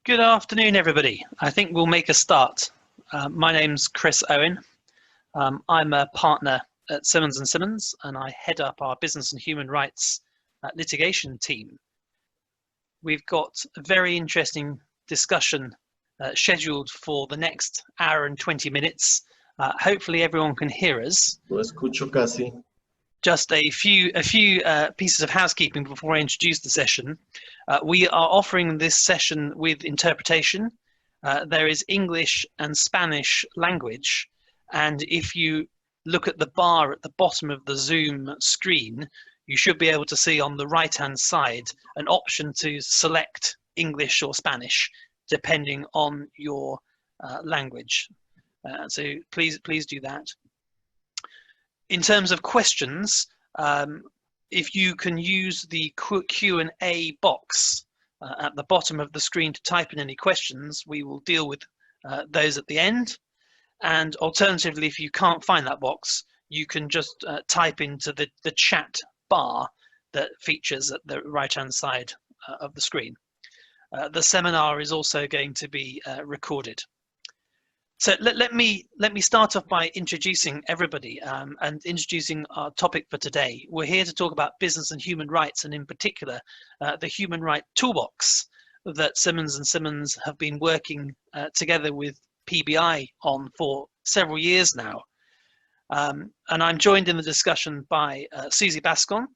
Good afternoon, everybody. I think we'll make a start. My name's Chris Owen. I'm a partner at Simmons & Simmons, and I head up our business and human rights litigation team. We've got a very interesting discussion scheduled for the next hour and 20 minutes. Hopefully everyone can hear us. Lo escucho casi. Just a few pieces of housekeeping before I introduce the session. We are offering this session with interpretation. There is English and Spanish language, and if you look at the bar at the bottom of the Zoom screen, you should be able to see on the right-hand side an option to select English or Spanish, depending on your language. So please do that. In terms of questions, if you can use the Q&A box at the bottom of the screen to type in any questions, we will deal with those at the end. And alternatively, if you can't find that box, you can just type into the chat bar that features at the right-hand side of the screen. The seminar is also going to be recorded. So let me start off by introducing everybody and introducing our topic for today. We're here to talk about business and human rights, and in particular, the Human Rights Toolbox that Simmons & Simmons have been working together with PBI on for several years now. And I'm joined in the discussion by Susie Bascon.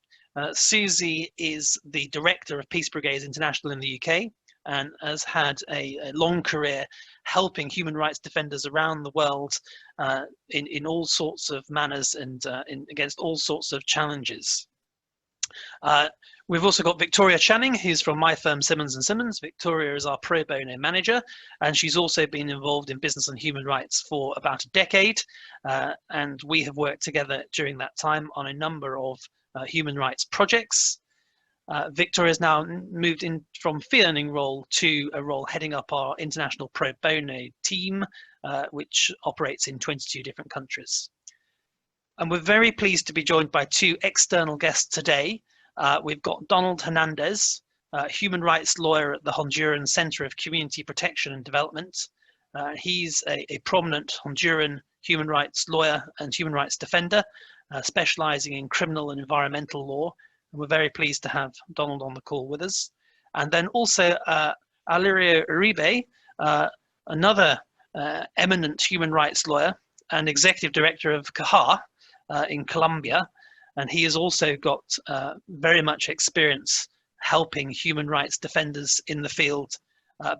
Susie is the Director of Peace Brigades International in the UK, and has had a long career helping human rights defenders around the world in all sorts of manners and against all sorts of challenges. We've also got Victoria Channing, who's from my firm Simmons & Simmons. Victoria is our pro bono manager, and she's also been involved in business and human rights for about a decade. And we have worked together during that time on a number of human rights projects. Victoria has now moved in from fee earning role to a role heading up our international pro bono team, which operates in 22 different countries. And we're very pleased to be joined by two external guests today. We've got Donald Hernandez, human rights lawyer at the Honduran Center of Community Protection and Development. He's a prominent Honduran human rights lawyer and human rights defender, specializing in criminal and environmental law. We're very pleased to have Donald on the call with us. And then also Alirio Uribe, another eminent human rights lawyer and executive director of CAHA in Colombia. And he has also got very much experience helping human rights defenders in the field,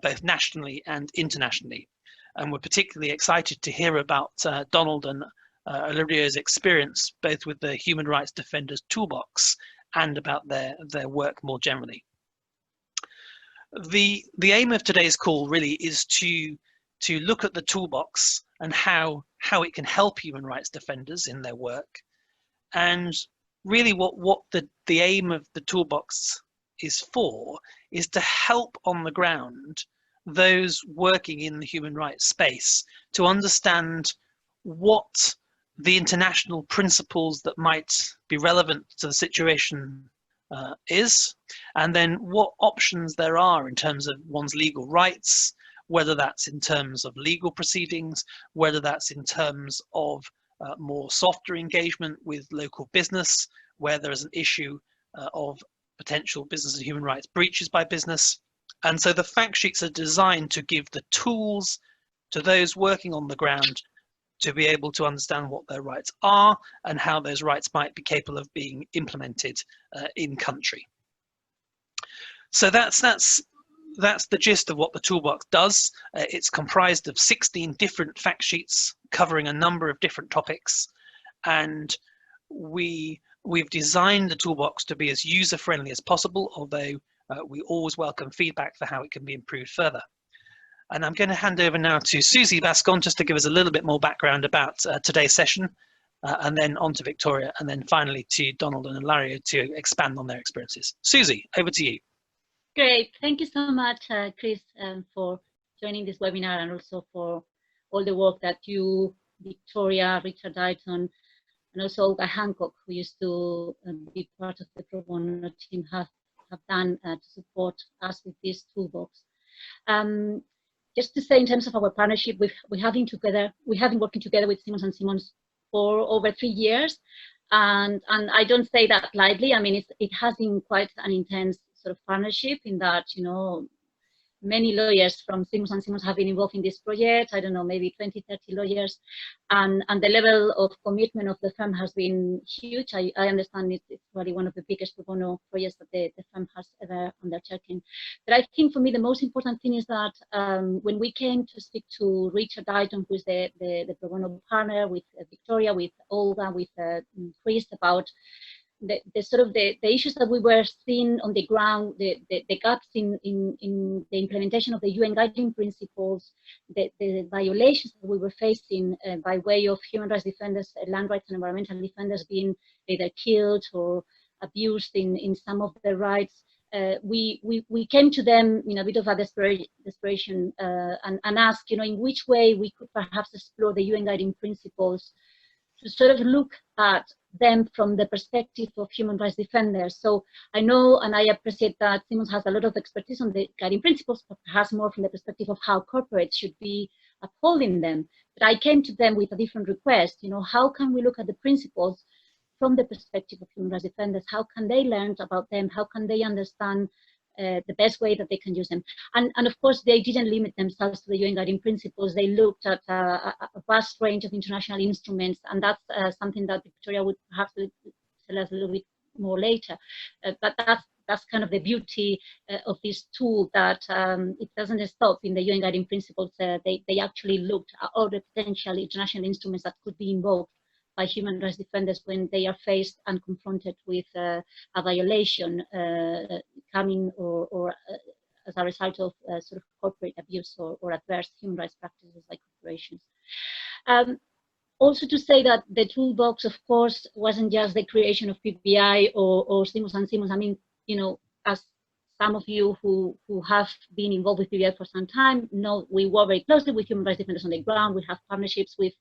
both nationally and internationally. And we're particularly excited to hear about Donald and Alirio's experience, both with the Human Rights Defenders Toolbox and about their work more generally. The aim of today's call really is to look at the toolbox and how it can help human rights defenders in their work, and really what the aim of the toolbox is for is to help on the ground those working in the human rights space to understand what the international principles that might be relevant to the situation is, and then what options there are in terms of one's legal rights, whether that's in terms of legal proceedings, whether that's in terms of more softer engagement with local business, where there is an issue of potential business and human rights breaches by business. And so the fact sheets are designed to give the tools to those working on the ground to be able to understand what their rights are and how those rights might be capable of being implemented in country. So that's the gist of what the toolbox does. It's comprised of 16 different fact sheets covering a number of different topics, and we've designed the toolbox to be as user-friendly as possible, although we always welcome feedback for how it can be improved further. And I'm going to hand over now to Susie Bascon just to give us a little bit more background about today's session, and then on to Victoria, and then finally to Donald and Ilario to expand on their experiences. Susie, over to you. Great. Thank you so much, Chris, for joining this webinar, and also for all the work that you, Victoria, Richard Dighton, and also Olga Hancock, who used to be part of the pro bono team, have done to support us with this toolbox. Just to say, in terms of our partnership, we have been working together with Simmons & Simmons for over 3 years, and I don't say that lightly. I mean, it has been quite an intense sort of partnership in that, you know, many lawyers from Simmons & Simmons have been involved in this project. I don't know, maybe 20, 30 lawyers. And the level of commitment of the firm has been huge. I understand it's probably one of the biggest pro bono projects that the firm has ever undertaken. But I think for me, the most important thing is that when we came to speak to Richard Dighton, who is the pro bono partner, with Victoria, with Olga, with Chris, about the sort of the issues that we were seeing on the ground, the gaps in the implementation of the UN guiding principles, the violations that we were facing by way of human rights defenders, land rights and environmental defenders being either killed or abused in some of their rights. We came to them in a bit of a desperation and asked, you know, in which way we could perhaps explore the UN guiding principles to sort of look at them from the perspective of human rights defenders. So I know and I appreciate that Simmons has a lot of expertise on the guiding principles, but perhaps more from the perspective of how corporates should be upholding them. But I came to them with a different request. You know, how can we look at the principles from the perspective of human rights defenders? How can they learn about them? How can they understand the best way that they can use them? And of course, they didn't limit themselves to the UN guiding principles. They looked at a vast range of international instruments, and that's something that Victoria would perhaps tell us a little bit more later. But that's kind of the beauty of this tool, that it doesn't stop in the UN guiding principles. They actually looked at all the potential international instruments that could be invoked by human rights defenders when they are faced and confronted with a violation coming or as a result of sort of corporate abuse or adverse human rights practices like corporations. Also to say that the toolbox, of course, wasn't just the creation of PBI or Simmons & Simmons. I mean, you know, as some of you who have been involved with PBI for some time know, we work very closely with human rights defenders on the ground. We have partnerships with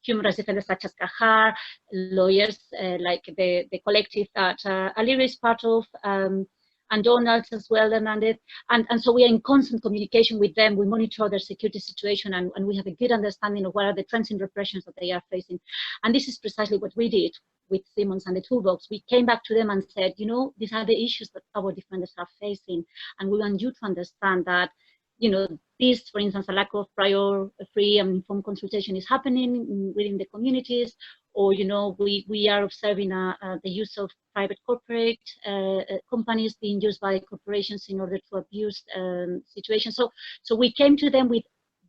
human rights defenders such as Kahar, lawyers like the collective that Alira is part of, and Donald's as well, Hernandez. And so we are in constant communication with them. We monitor their security situation, and we have a good understanding of what are the trends in repressions that they are facing. And this is precisely what we did with Simmons and the Toolbox. We came back to them and said, you know, these are the issues that our defenders are facing, and we want you to understand that, you know, this, for instance, a lack of prior, free and informed consultation is happening within the communities, or, you know, we are observing the use of private corporate companies being used by corporations in order to abuse situations. So we came to them with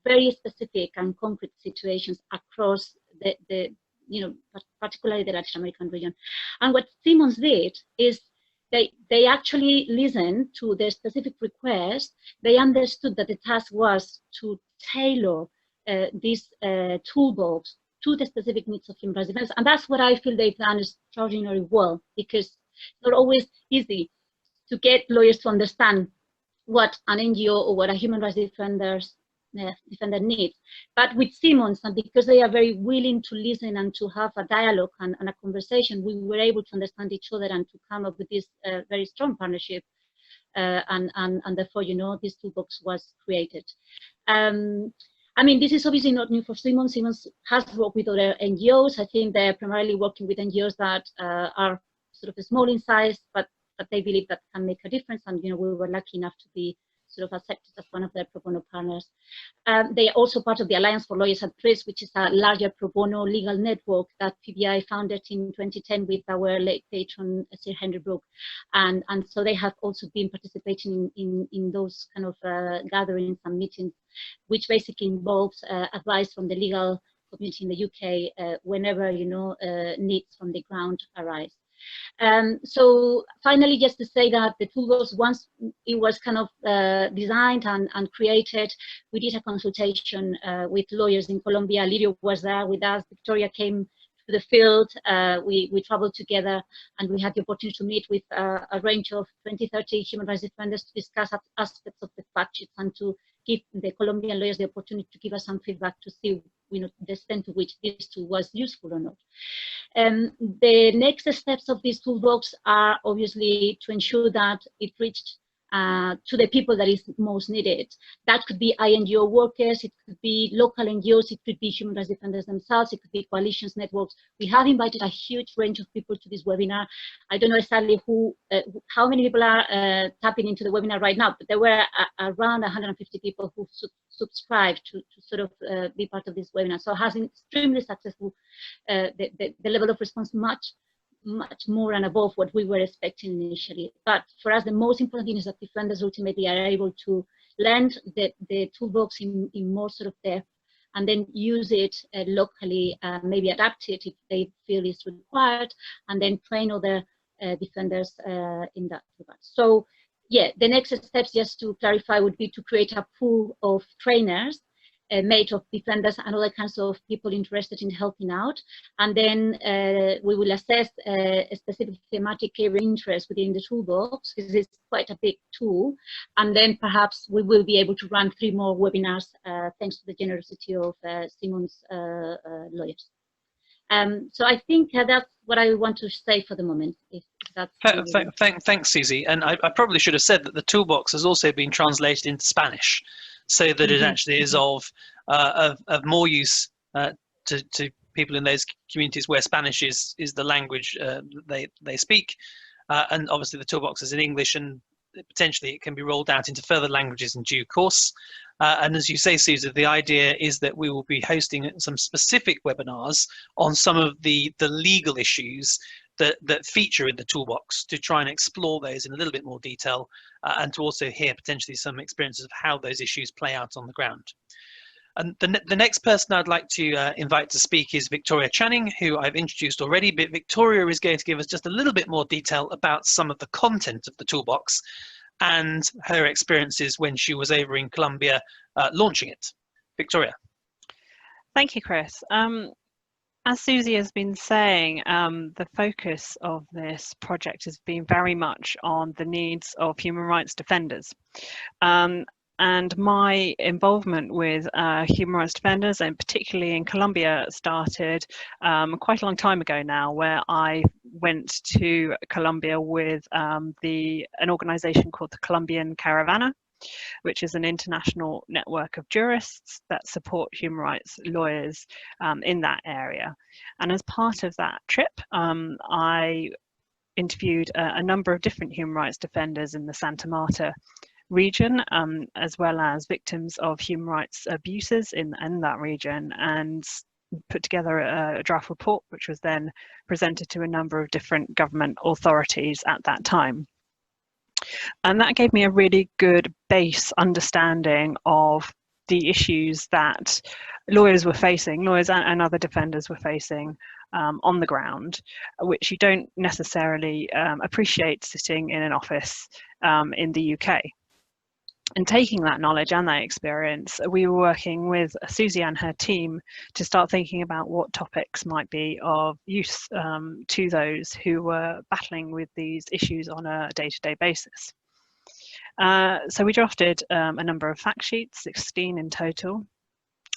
very specific and concrete situations across the you know, particularly the Latin American region. And what Simmons did is they actually listened to the specific request. They understood that the task was to tailor this toolbox to the specific needs of human rights defenders. And that's what I feel they've done extraordinarily well, because it's not always easy to get lawyers to understand what an NGO or what a human rights defender needs. But with Simmons, and because they are very willing to listen and to have a dialogue and a conversation, we were able to understand each other and to come up with this very strong partnership. And therefore, you know, this toolbox was created. I mean, this is obviously not new for Simmons. Simmons has worked with other NGOs. I think they're primarily working with NGOs that are sort of small in size, but they believe that can make a difference. And, you know, we were lucky enough to be sort of accepted as one of their pro bono partners. They are also part of the Alliance for Lawyers at Risk, which is a larger pro bono legal network that PBI founded in 2010 with our late patron, Sir Henry Brooke. And so they have also been participating in those kind of gatherings and meetings, which basically involves advice from the legal community in the UK whenever, you know, needs from the ground arise. So finally, just to say that the toolbox, once it was kind of designed and created, we did a consultation with lawyers in Colombia. Lirio was there with us. Victoria came to the field. We traveled together, and we had the opportunity to meet with a range of 20, 30 human rights defenders to discuss aspects of the fact sheets and to give the Colombian lawyers the opportunity to give us some feedback to see, you know, the extent to which this tool was useful or not. The next steps of this toolbox are obviously to ensure that it reached to the people that is most needed. That could be INGO workers, it could be local NGOs, it could be human rights defenders themselves, it could be coalitions, networks. We have invited a huge range of people to this webinar. I don't know exactly how many people are tapping into the webinar right now, but there were around 150 people who subscribed to sort of be part of this webinar. So it has been extremely successful. The level of response much more and above what we were expecting initially. But for us, the most important thing is that defenders ultimately are able to lend the toolbox in more sort of depth, and then use it locally, maybe adapt it if they feel it's required, and then train other defenders in that regard. So yeah, the next steps, just to clarify, would be to create a pool of trainers made of defenders and other kinds of people interested in helping out. And then we will assess a specific thematic area of interest within the toolbox, because it's quite a big tool. And then perhaps we will be able to run 3 more webinars thanks to the generosity of Simon's lawyers. So I think that's what I want to say for the moment. If that's Thanks, Susie. And I probably should have said that the toolbox has also been translated into Spanish, so that it actually is of more use to people in those communities where Spanish is the language they speak. And obviously the toolbox is in English, and potentially it can be rolled out into further languages in due course. And as you say, Susie, the idea is that we will be hosting some specific webinars on some of the legal issues that feature in the toolbox, to try and explore those in a little bit more detail, and to also hear potentially some experiences of how those issues play out on the ground. And the next person I'd like to invite to speak is Victoria Channing, who I've introduced already, but Victoria is going to give us just a little bit more detail about some of the content of the toolbox and her experiences when she was over in Colombia launching it. Victoria. Thank you, Chris. As Susie has been saying, the focus of this project has been very much on the needs of human rights defenders. And my involvement with human rights defenders, and particularly in Colombia, started quite a long time ago now, where I went to Colombia with an organization called the Colombian Caravana, which is an international network of jurists that support human rights lawyers in that area. And as part of that trip, I interviewed a number of different human rights defenders in the Santa Marta region, as well as victims of human rights abuses in that region, and put together a draft report, which was then presented to a number of different government authorities at that time. And that gave me a really good base understanding of the issues that lawyers were facing, lawyers and other defenders were facing on the ground, which you don't necessarily appreciate sitting in an office in the UK. And taking that knowledge and that experience, we were working with Susie and her team to start thinking about what topics might be of use to those who were battling with these issues on a day-to-day basis. So we drafted a number of fact sheets, 16 in total.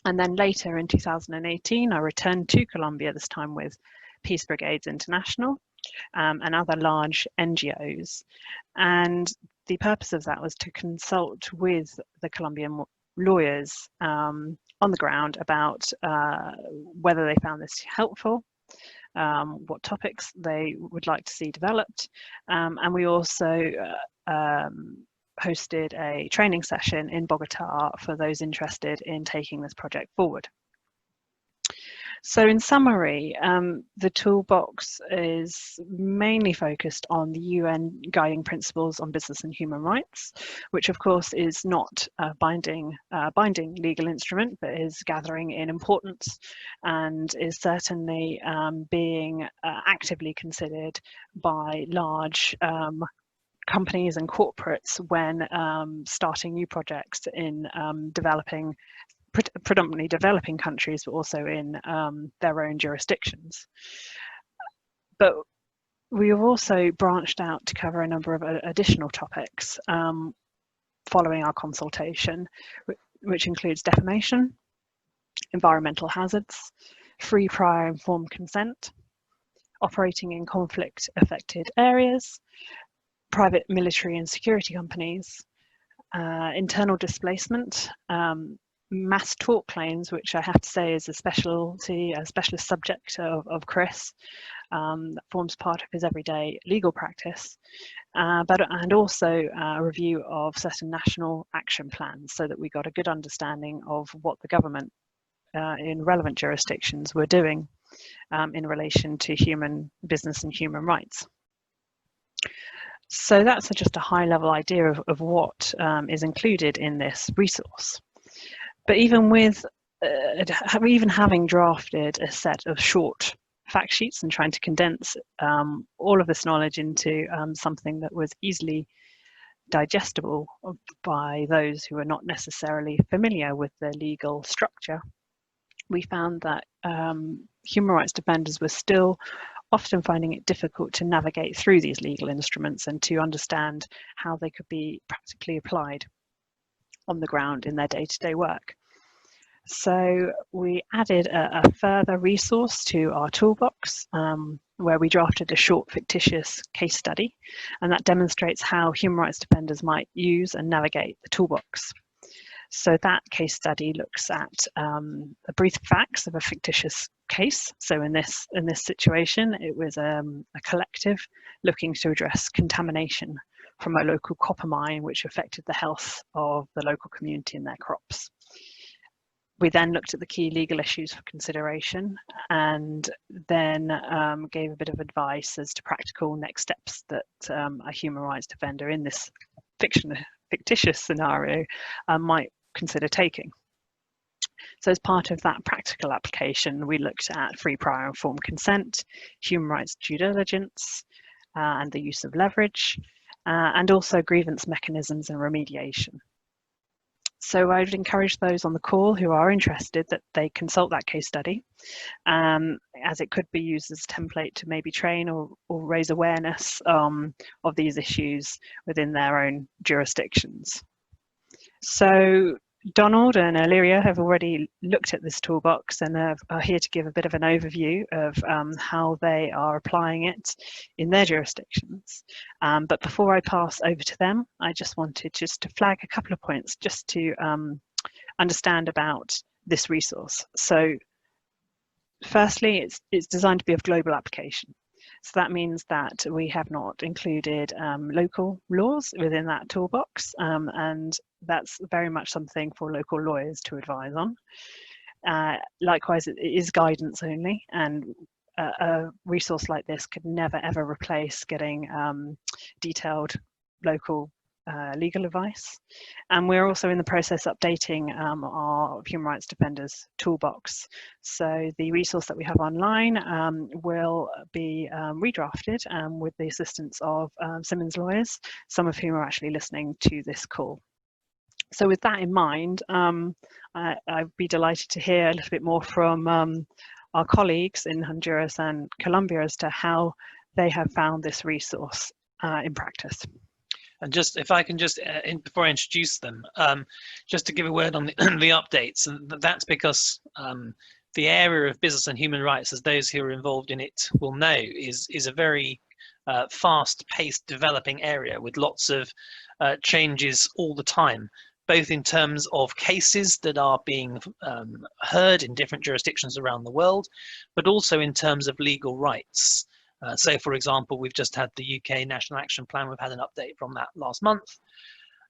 And then later in 2018, I returned to Colombia, this time with Peace Brigades International and other large NGOs. And the purpose of that was to consult with the Colombian lawyers on the ground about whether they found this helpful, what topics they would like to see developed, and we also hosted a training session in Bogota for those interested in taking this project forward. So in summary, the toolbox is mainly focused on the UN guiding principles on business and human rights, which of course is not a binding legal instrument, but is gathering in importance and is certainly being actively considered by large companies and corporates when starting new projects in predominantly developing countries, but also in their own jurisdictions. But we have also branched out to cover a number of additional topics following our consultation, which includes defamation, environmental hazards, free, prior, informed consent, operating in conflict-affected areas, private military and security companies, internal displacement, mass tort claims, which I have to say is a specialist subject of Chris, that forms part of his everyday legal practice, and also a review of certain national action plans, so that we got a good understanding of what the government in relevant jurisdictions were doing in relation to business and human rights. So that's just a high-level idea of what is included in this resource. But even even having drafted a set of short fact sheets and trying to condense all of this knowledge into something that was easily digestible by those who are not necessarily familiar with the legal structure, we found that human rights defenders were still often finding it difficult to navigate through these legal instruments and to understand how they could be practically applied on the ground in their day-to-day work. So we added a further resource to our toolbox, where we drafted a short fictitious case study, and that demonstrates how human rights defenders might use and navigate the toolbox. So that case study looks at the brief facts of a fictitious case. So in this situation, it was a collective looking to address contamination from a local copper mine, which affected the health of the local community and their crops. We then looked at the key legal issues for consideration, and then gave a bit of advice as to practical next steps that a human rights defender in this fictitious scenario might consider taking. So as part of that practical application, we looked at free, prior, informed consent, human rights due diligence, and the use of leverage, and also grievance mechanisms and remediation. So I would encourage those on the call who are interested that they consult that case study, as it could be used as a template to maybe train or raise awareness of these issues within their own jurisdictions. So Donald and Illyria have already looked at this toolbox and are here to give a bit of an overview of how they are applying it in their jurisdictions. But before I pass over to them, I just wanted to flag a couple of points just to understand about this resource. So firstly, it's designed to be of global application. So that means that we have not included local laws within that toolbox, and that's very much something for local lawyers to advise on. Likewise, it is guidance only, and a resource like this could never ever replace getting detailed local legal advice. And we're also in the process of updating our human rights defenders toolbox. So the resource that we have online will be redrafted with the assistance of Simmons lawyers, some of whom are actually listening to this call. So with that in mind, I'd be delighted to hear a little bit more from our colleagues in Honduras and Colombia as to how they have found this resource in practice. And just, if I can just, before I introduce them, just to give a word on the updates, and that's because the area of business and human rights, as those who are involved in it will know, is a very fast-paced developing area with lots of changes all the time, both in terms of cases that are being heard in different jurisdictions around the world, but also in terms of legal rights. So, for example, we've just had the UK National Action Plan. We've had an update from that last month.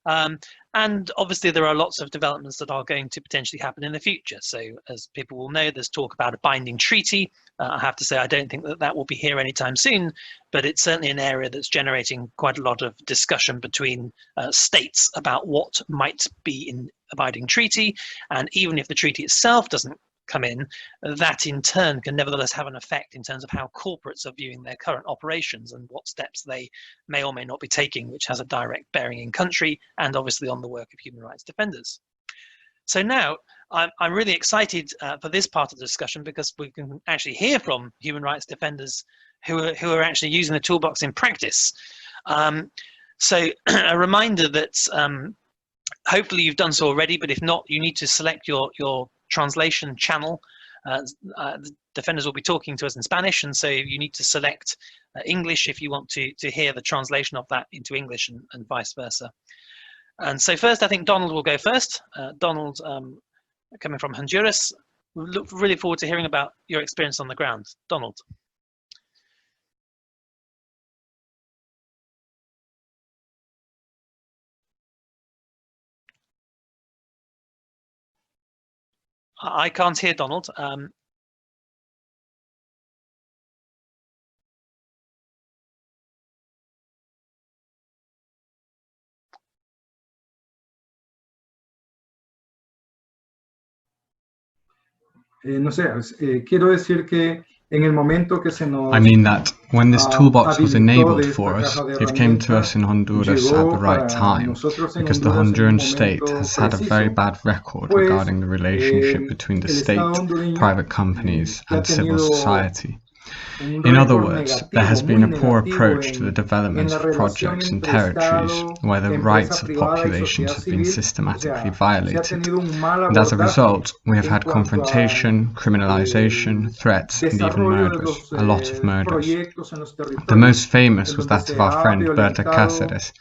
And obviously, there are lots of developments that are going to potentially happen in the future. So, as people will know, there's talk about a binding treaty. I have to say, I don't think that that will be here anytime soon, but it's certainly an area that's generating quite a lot of discussion between states about what might be in a binding treaty. And even if the treaty itself doesn't come in, that in turn can nevertheless have an effect in terms of how corporates are viewing their current operations and what steps they may or may not be taking, which has a direct bearing in country and obviously on the work of human rights defenders. So now I'm really excited for this part of the discussion, because we can actually hear from human rights defenders who are actually using the toolbox in practice. So a reminder that hopefully you've done so already, but if not, you need to select your translation channel The defenders will be talking to us in Spanish, and so you need to select English if you want to hear the translation of that into English, and vice versa. And so first, I think Donald will go first. Donald, coming from Honduras, we look really forward to hearing about your experience on the ground. Donald. I can't hear Donald. No sé, quiero decir que en el momento que se nos I mean that when this toolbox was habilitó de enabled esta for us, caja de it came to herramientas, us in Honduras at the llegó right para time, nosotros en because the Honduras en un Honduran state momento has had a very preciso, bad record pues regarding the relationship between the el state, Estado hondureño private companies, que ha and civil tenido society. un In other récord words, negativo, there has been muy a poor negativo approach to the en development la of relación projects in entre territories Estado, where the empresa rights of privada y populations sociedad have been civil. O systematically sea, se ha violated. tenido un mal And as a abordaje result, we have en had cuanto a confrontation, criminalization, threats, and even desarrollo de murders, los a lot of murders. proyectos en los The territorios most famous en was donde that se of our ha friend Berta violentado Cáceres,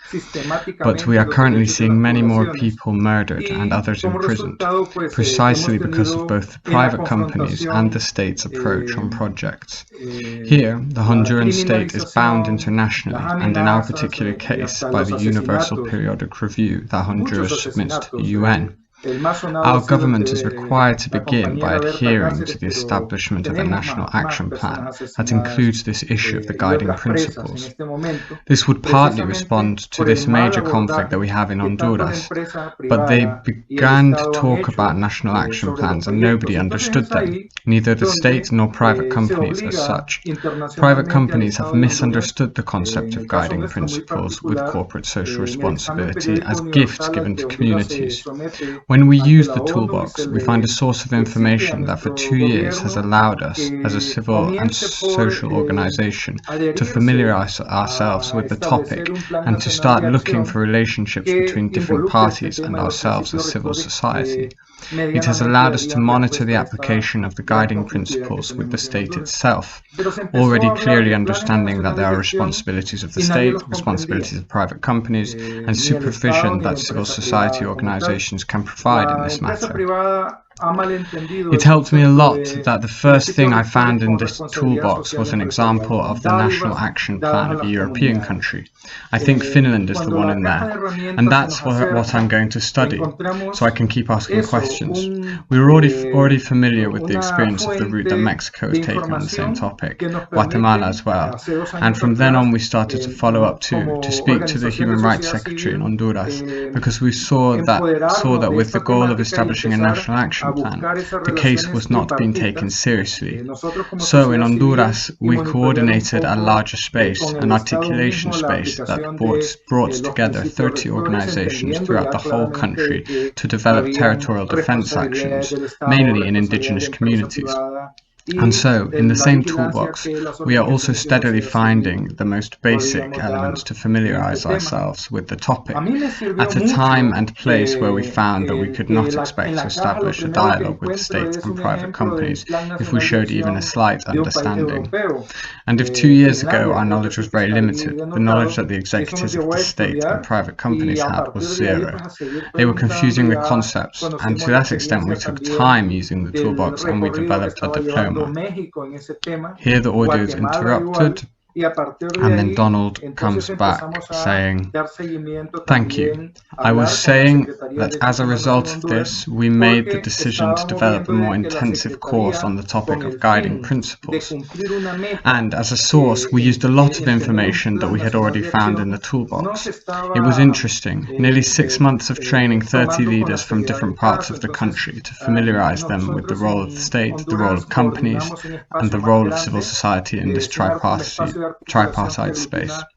but we sistemáticamente are los currently derechos de seeing las many more poblaciones. people murdered and Y others como imprisoned, resultado, pues precisely hemos because of tenido both the en la private companies and the state's approach on projects. Here, the la Honduran state is bound criminalización, internationally, las and in our amenazas particular y case, hasta by los the Universal asesinatos, Periodic Review that muchos Honduras submits to the asesinatos. UN. El más sonado Our ha sido el government is de required to la begin by compañera Berta adhering to Cáceres, the pero establishment of a tenemos national más action personas plan that asesinadas includes this issue of the y guiding otras presas en principles. este momento, This would partly precisamente respond to por el this mal major conflict that we abordaje have in que tanto la Honduras, empresa but they privada y el began to Estado han talk about hecho national action sobre los plans and nobody proyectos. Entonces understood es them, ahí neither the donde state nor private se companies as obliga such. Private internacionalmente al companies have Estado de Honduras, misunderstood the concept en of el caso guiding nuestro muy principles with particular, corporate social en el examen responsibility periódico as gifts universal al given que to Honduras se communities. somete When we ante use la the ONU y se toolbox, we le find a source of exige a information that for nuestro 2 years has gobierno allowed us, as a que civil and comience por social organization, to adherirse familiarize ourselves a with the topic establecer un plan and to nacional start de looking for acción relationships que between different involucre este parties and tema de los ourselves principios as civil rectores society. que It has medianamente allowed us to darían monitor the respuesta a esta application of the gran guiding conflictividad que principles with the tenemos en state Honduras. itself, Pero se empezó a already hablar clearly de planes understanding that nacionales there de are acción responsibilities of the y nadie state, los comprendía, responsibilities of private companies, and ni el Estado supervision ni la that civil empresa society privada como tal. organizations can provide in La this empresa matter. privada ha malentendido It el helped me a concepto lot de that the first principios thing I rectores found in con this responsabilidad toolbox social was an empresarial, example of the National dádivas Action dadas Plan a of a las European comunidades. country. I think Finland is the Cuando one la in caja de there, herramientas and se that's nos what I'm acerca, going to study, encontramos so I can keep asking eso, questions. We were already familiar with the una experience of the route that fuente Mexico de has taken on the same información topic, que nos Guatemala permiten, as well, hace 2 and años from then atrás, on we started to follow up too, como to speak to the organización Human de Rights sociedad Secretary in civil, Honduras, because we saw empoderarnos that de with the esta goal of temática y establishing a empezar national a action plan, buscar esas the case relaciones was not being taken tripartitas, seriously. nosotros como So in sociedad civil Honduras, y we monitorear un coordinated a poco larger space, con an el Estado articulation mismo la space that aplicación brought de los together principios 30 rectores, organizations entendiendo throughout ya the whole claramente de country que to develop habían territorial defense responsabilidades actions, del Estado, mainly in responsabilidades indigenous de empresa communities. privada And y so, in the la same vigilancia toolbox, que las we are also organizaciones de steadily sociedad finding civil the most basic podríamos elements dar to en familiarize este tema. ourselves with the topic, A mí me sirvió at a time mucho and place where we found that we could que not en expect to la caja lo establish a primero que dialogue with the encuentro state es and un private ejemplo del companies Plan if we Nacional de showed even a Acción slight de un país understanding. europeo. And if 2 years ago Finlandia, our creo que knowledge sí was que very está ahí limited, the knowledge that the denotado, eso nos executives of llevó the a state and estudiar private y companies a had partir was de ahí zero. pues a seguir They were preguntando confusing y the ya concepts, and conocimos to la that extent we experiencia took también time using the del toolbox and we recorrido que developed a estaba llevando diploma. México en ese tema, Here the audio is Guatemala interrupted, igual, y a partir de and then ahí Donald entonces comes back empezamos a saying, dar seguimiento "Thank you. también, I was hablar con la saying Secretaría that de as a Derechos Humanos en result of Honduras, this, we made the porque decision to estábamos develop a viendo more de que la intensive course on Secretaría, the topic con of el guiding fin de principles. cumplir una meta, And as a source, we used a lot of en tener un information that plan we had nacional already de found in the acción, toolbox. nos It was estaba interesting, nearly 6 months of training 30 tomando con la leaders from seriedad del different parts caso. of the Entonces, country to familiarize them with the nosotros role of the en state, the role Honduras of companies, coordinamos un and espacio the más role of civil grande, society in this un espacio de articulación que tripartite space. aglutina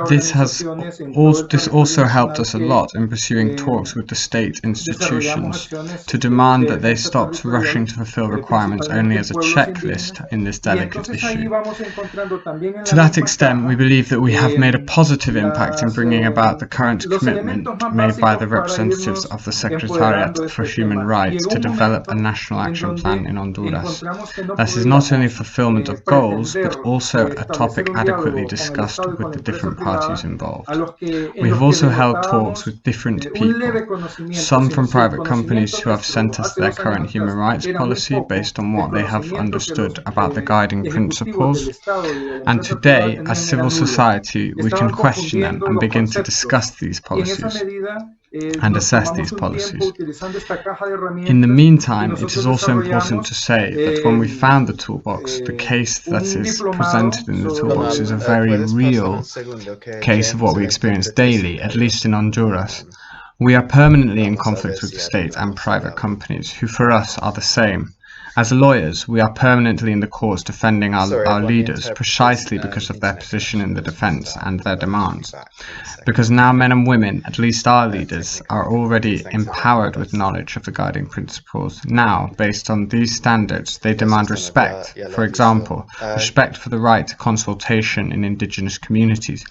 This also helped us a lot in pursuing talks with the state institutions to demand that they stopped rushing to fulfill requirements only as a checklist in this delicate issue. To that extent, we believe that we have made a positive impact in bringing about the current commitment made by the representatives of the Secretariat for Human Rights to develop a national action plan in Honduras. That is not only fulfillment of goals, but also a topic adequately discussed with the different parties involved. We have also held talks with different people, some from private companies who have sent us their current human rights policy based on what they have understood about the guiding principles, and today, as civil society, we can question them and begin to discuss these policies and assess these policies. In the meantime, it is also important to say that when we found the toolbox, the case that is presented in the toolbox is a very real case of what we experience daily, at least in Honduras. We are permanently in conflict with the state and private companies, who for us are the same. As lawyers, we are permanently in the courts defending our leaders precisely because of their position in the defense and their demands. Because now men and women, at least our leaders, are already empowered with knowledge of the guiding principles. Now, based on these standards, they demand respect. For example, respect for the right to consultation in indigenous communities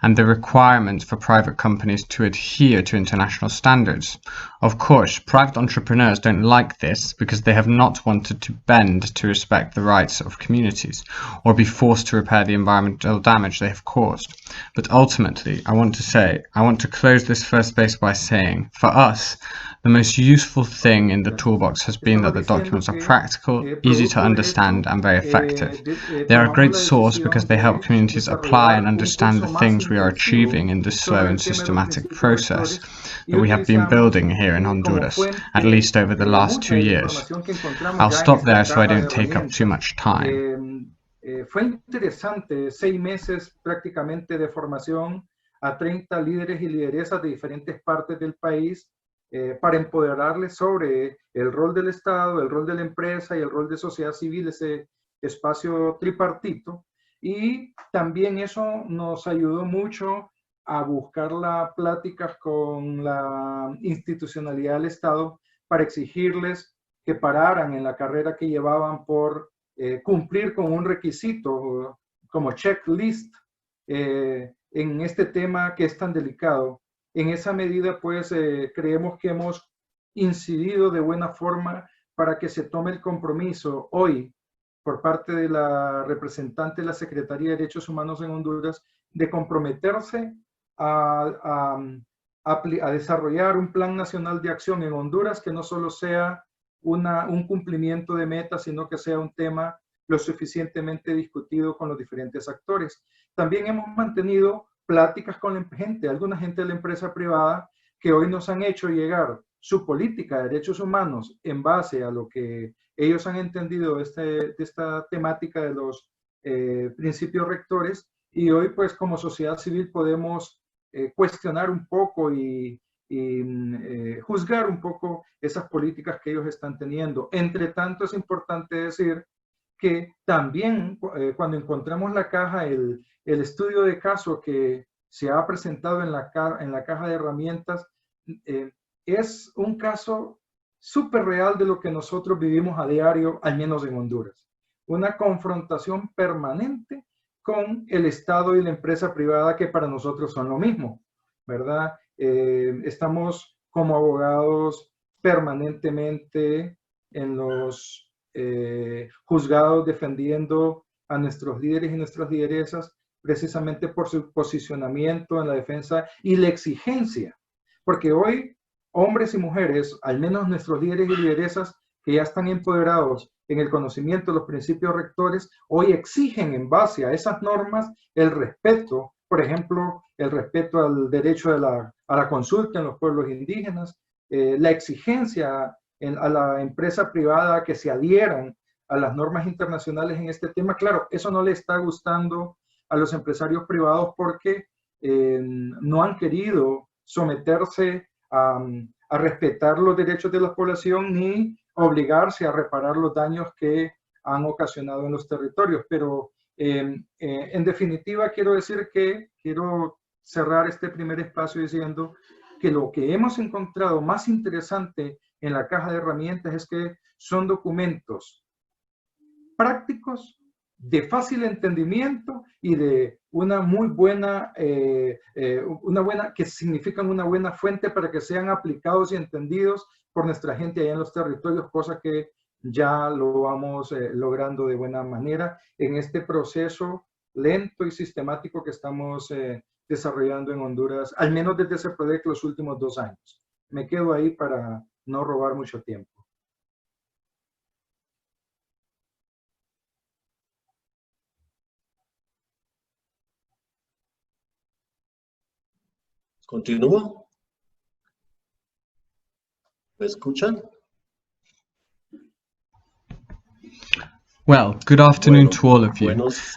and the requirement for private companies to adhere to international standards. Of course, private entrepreneurs don't like this because they have not wanted to bend to respect the rights of communities or be forced to repair the environmental damage they have caused. But ultimately, I want to close this first space by saying, for us, the most useful thing in the toolbox has been that the documents are practical, easy to understand, and very effective. They are a great source because they help communities apply and understand the things we are achieving in this slow and systematic process that we have been building here in Honduras, at least over the last 2 years. I'll stop there so I don't take up too much time. Fue interesante 6 meses prácticamente de formación a 30 líderes y lideresas de diferentes partes del país para empoderarles sobre el rol del Estado, el rol de la empresa y el rol de sociedad civil, ese espacio tripartito. Y también eso nos ayudó mucho a buscar las pláticas con la institucionalidad del Estado para exigirles que pararan en la carrera que llevaban por cumplir con un requisito como checklist en este tema que es tan delicado. En esa medida, pues, creemos que hemos incidido de buena forma para que se tome el compromiso hoy por parte de la representante de la Secretaría de Derechos Humanos en Honduras de comprometerse a desarrollar un plan nacional de acción en Honduras que no solo sea un cumplimiento de metas, sino que sea un tema lo suficientemente discutido con los diferentes actores. También hemos mantenido pláticas con la gente, alguna gente de la empresa privada que hoy nos han hecho llegar su política de derechos humanos en base a lo que ellos han entendido de esta temática de los principios rectores, y hoy pues como sociedad civil podemos cuestionar un poco y juzgar un poco esas políticas que ellos están teniendo. Entre tanto, es importante decir que también cuando encontramos la caja, el estudio de caso que se ha presentado en la caja de herramientas es un caso súper real de lo que nosotros vivimos a diario, al menos en Honduras. Una confrontación permanente con el Estado y la empresa privada, que para nosotros son lo mismo, ¿verdad? Estamos como abogados permanentemente en los juzgados defendiendo a nuestros líderes y nuestras lideresas precisamente por su posicionamiento en la defensa y la exigencia, porque hoy hombres y mujeres, al menos nuestros líderes y lideresas que ya están empoderados en el conocimiento de los principios rectores, hoy exigen en base a esas normas el respeto, por ejemplo, el respeto al derecho a la consulta en los pueblos indígenas, la exigencia a la empresa privada que se adhieran a las normas internacionales en este tema. Claro, eso no le está gustando a los empresarios privados porque no han querido someterse a respetar los derechos de la población ni obligarse a reparar los daños que han ocasionado en los territorios. Pero En definitiva, quiero cerrar este primer espacio diciendo que lo que hemos encontrado más interesante en la caja de herramientas es que son documentos prácticos, de fácil entendimiento y de una muy buena, que significan una buena fuente para que sean aplicados y entendidos por nuestra gente allá en los territorios, cosa que ya lo vamos logrando de buena manera en este proceso lento y sistemático que estamos desarrollando en Honduras, al menos desde ese proyecto los últimos 2 años. Me quedo ahí para no robar mucho tiempo. ¿Continúo? ¿Me escuchan? Well, good afternoon to all of you.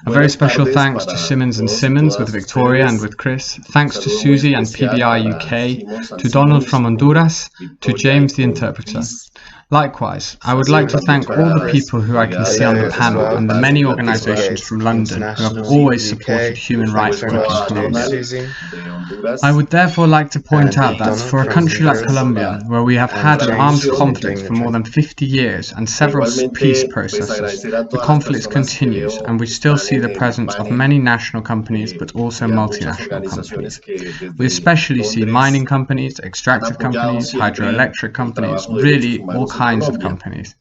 A very special thanks to Simmons & Simmons with Victoria and with Chris. Thanks to Susie and PBI UK, to Donald from Honduras, to James the interpreter. Likewise, I would like to thank all the people who I can see on the panel and the many organisations from London who have always supported human rights work in Colombia. I would therefore like to point out that for a country like Colombia, where we have had an armed conflict for more than 50 years and several peace processes, the conflict continues and we still see the presence of many national companies but also multinational companies. We especially see mining companies, extractive companies, hydroelectric companies, really all kinds of companies.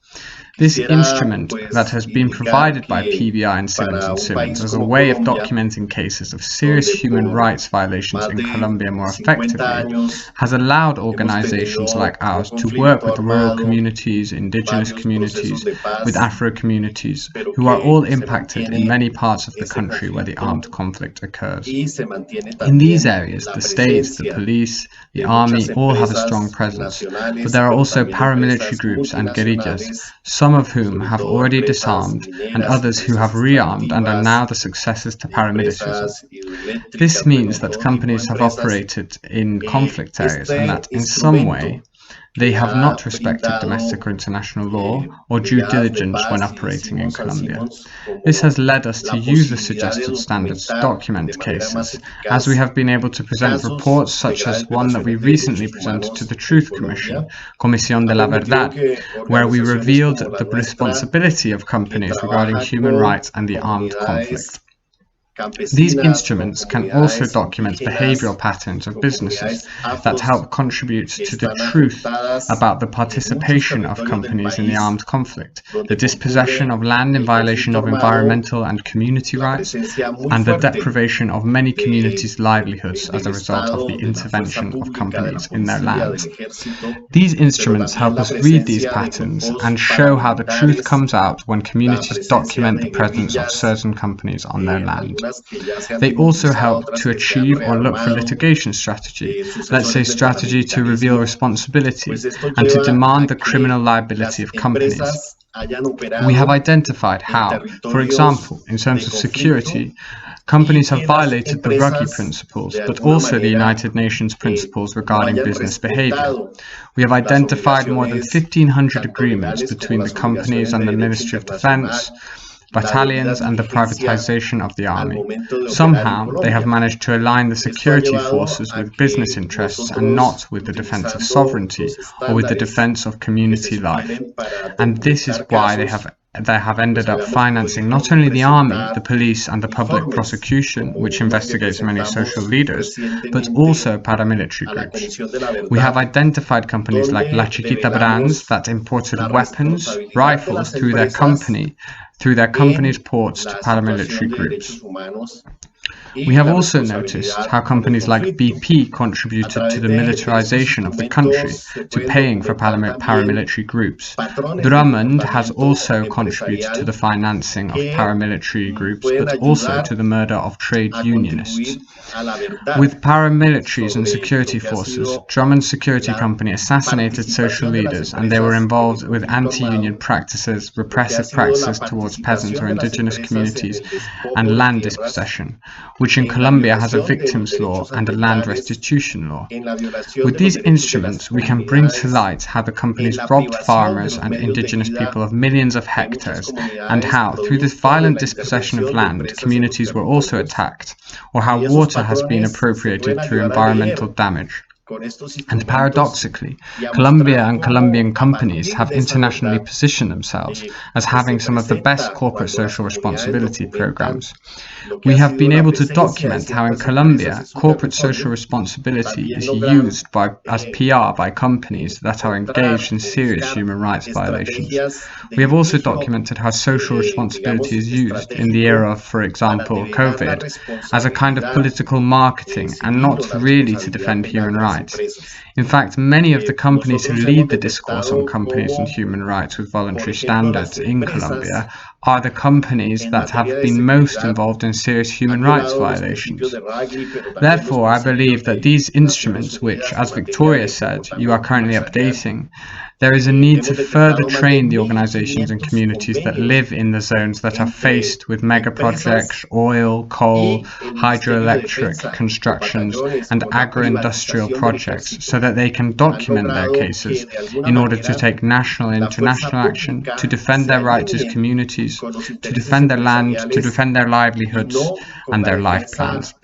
This instrument that has been provided by PBI and Simmons as a way of documenting cases of serious human rights violations in Colombia more effectively has allowed organizations like ours to work with rural communities, indigenous communities, with Afro communities, who are all impacted in many parts of the country where the armed conflict occurs. In these areas, the state, the police, the army all have a strong presence, but there are also paramilitary groups and guerrillas, some of whom have already disarmed and others who have rearmed and are now the successors to paramilitarism. This means that companies have operated in conflict areas and that in some way they have not respected domestic or international law or due diligence when operating in Colombia. This has led us to use the suggested standards to document cases, as we have been able to present reports such as one that we recently presented to the Truth Commission, Comisión de la Verdad, where we revealed the responsibility of companies regarding human rights and the armed conflict. These instruments can also document behavioral patterns of businesses that help contribute to the truth about the participation of companies in the armed conflict, the dispossession of land in violation of environmental and community rights, and the deprivation of many communities' livelihoods as a result of the intervention of companies in their land. These instruments help us read these patterns and show how the truth comes out when communities document the presence of certain companies on their land. They also help to achieve or look for litigation strategy, let's say strategy to reveal responsibility and to demand the criminal liability of companies. We have identified how, for example, in terms of security, companies have violated the Ruggie principles, but also the United Nations principles regarding business behavior. We have identified more than 1,500 agreements between the companies and the Ministry of Defense, battalions and the privatization of the army. Somehow, they have managed to align the security forces with business interests and not with the defense of sovereignty or with the defense of community life. And this is why they have ended up financing not only the army, the police and the public prosecution, which investigates many social leaders, but also paramilitary groups. We have identified companies like La Chiquita Brands that imported weapons, rifles through their company's ports to paramilitary groups. We have also noticed how companies like BP contributed to the militarization of the country, to paying for paramilitary groups. Drummond has also contributed to the financing of paramilitary groups, but also to the murder of trade unionists. With paramilitaries and security forces, Drummond's security company assassinated social leaders, and they were involved with anti-union practices, repressive practices towards peasant or indigenous communities, and land dispossession. which in Colombia has a victims law and a land restitution law. With these instruments, we can bring to light how the companies robbed farmers and indigenous people of millions of hectares, and how, through this violent dispossession of land, communities were also attacked, or how water has been appropriated through environmental damage. And paradoxically, Colombia and Colombian companies have internationally positioned themselves as having some of the best corporate social responsibility programs. We have been able to document how in Colombia, corporate social responsibility is used as PR by companies that are engaged in serious human rights violations. We have also documented how social responsibility is used in the era of, for example, COVID, as a kind of political marketing and not really to defend human rights. In fact, many of the companies who lead the discourse on companies and human rights with voluntary standards in Colombia are the companies that have been most involved in serious human rights violations. Therefore, I believe that these instruments, which, as Victoria said, you are currently updating, there is a need to further train the organizations and communities that live in the zones that are faced with mega projects, oil, coal, hydroelectric constructions, and agro-industrial projects, so that they can document their cases in order to take national and international action, to defend their rights as communities, to defend their land, to defend their livelihoods and their life plans.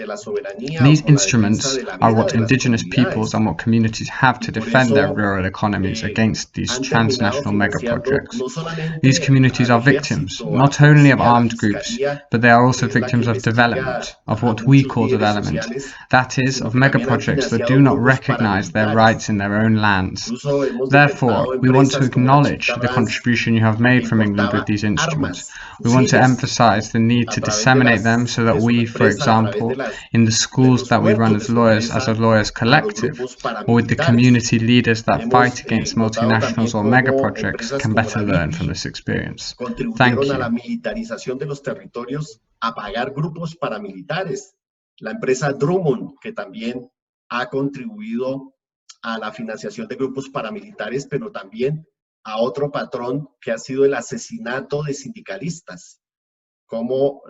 These instruments are what indigenous peoples and what communities have to defend their rural economies against these transnational megaprojects. These communities are victims, not only of armed groups, but they are also victims of development, of what we call development, that is, of megaprojects that do not recognize their rights in their own lands. Therefore, we want to acknowledge the contribution you have made from England with these instruments. We want to emphasize the need to disseminate them so that we, for example, in the schools that we run as a lawyers collective, or with the community leaders that fight against multinationals or mega projects, can better learn from this experience. Thank you. La empresa Drummond, que también ha contribuido a la financiación de grupos paramilitares, pero también a otro patrón que ha sido el asesinato de sindicalistas, como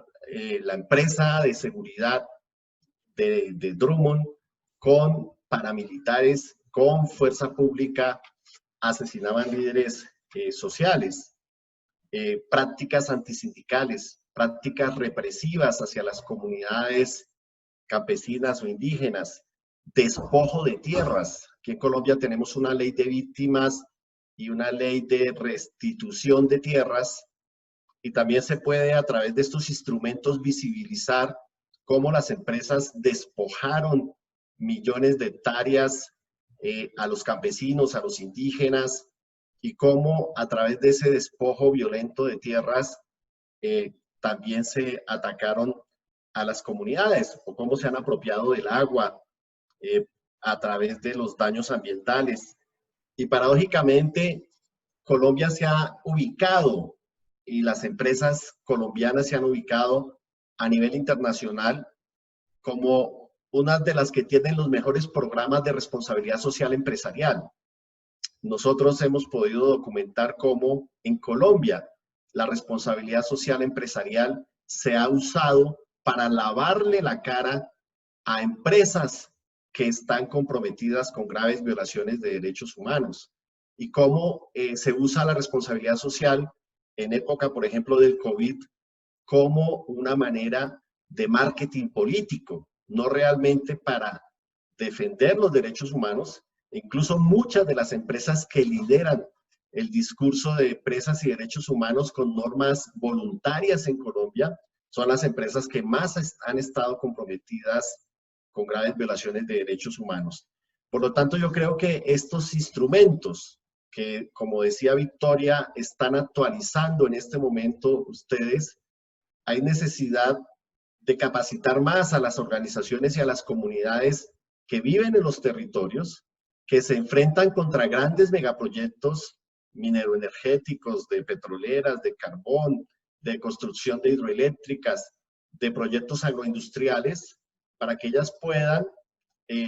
la empresa de seguridad de Drummond con paramilitares, con fuerza pública, asesinaban líderes sociales, prácticas antisindicales, prácticas represivas hacia las comunidades campesinas o indígenas, despojo de tierras. Aquí en Colombia tenemos una ley de víctimas y una ley de restitución de tierras, y también se puede a través de estos instrumentos visibilizar cómo las empresas despojaron millones de hectáreas a los campesinos, a los indígenas, y cómo a través de ese despojo violento de tierras también se atacaron a las comunidades, o cómo se han apropiado del agua a través de los daños ambientales. Y paradójicamente, Colombia se ha ubicado y las empresas colombianas se han ubicado a nivel internacional como una de las que tienen los mejores programas de responsabilidad social empresarial. Nosotros hemos podido documentar cómo en Colombia la responsabilidad social empresarial se ha usado para lavarle la cara a empresas que están comprometidas con graves violaciones de derechos humanos, y cómo se usa la responsabilidad social en época, por ejemplo, del COVID, como una manera de marketing político, no realmente para defender los derechos humanos. Incluso muchas de las empresas que lideran el discurso de empresas y derechos humanos con normas voluntarias en Colombia son las empresas que más han estado comprometidas con graves violaciones de derechos humanos. Por lo tanto, yo creo que estos instrumentos que, como decía Victoria, están actualizando en este momento ustedes, hay necesidad de capacitar más a las organizaciones y a las comunidades que viven en los territorios, que se enfrentan contra grandes megaproyectos mineroenergéticos, de petroleras, de carbón, de construcción de hidroeléctricas, de proyectos agroindustriales, para que ellas puedan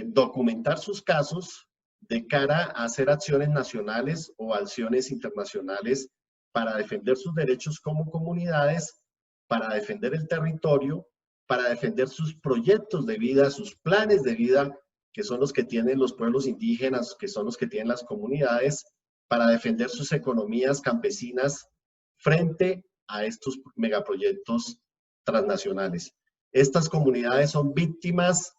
documentar sus casos de cara a hacer acciones nacionales o acciones internacionales para defender sus derechos como comunidades, para defender el territorio, para defender sus proyectos de vida, sus planes de vida, que son los que tienen los pueblos indígenas, que son los que tienen las comunidades, para defender sus economías campesinas frente a estos megaproyectos transnacionales. Estas comunidades son víctimas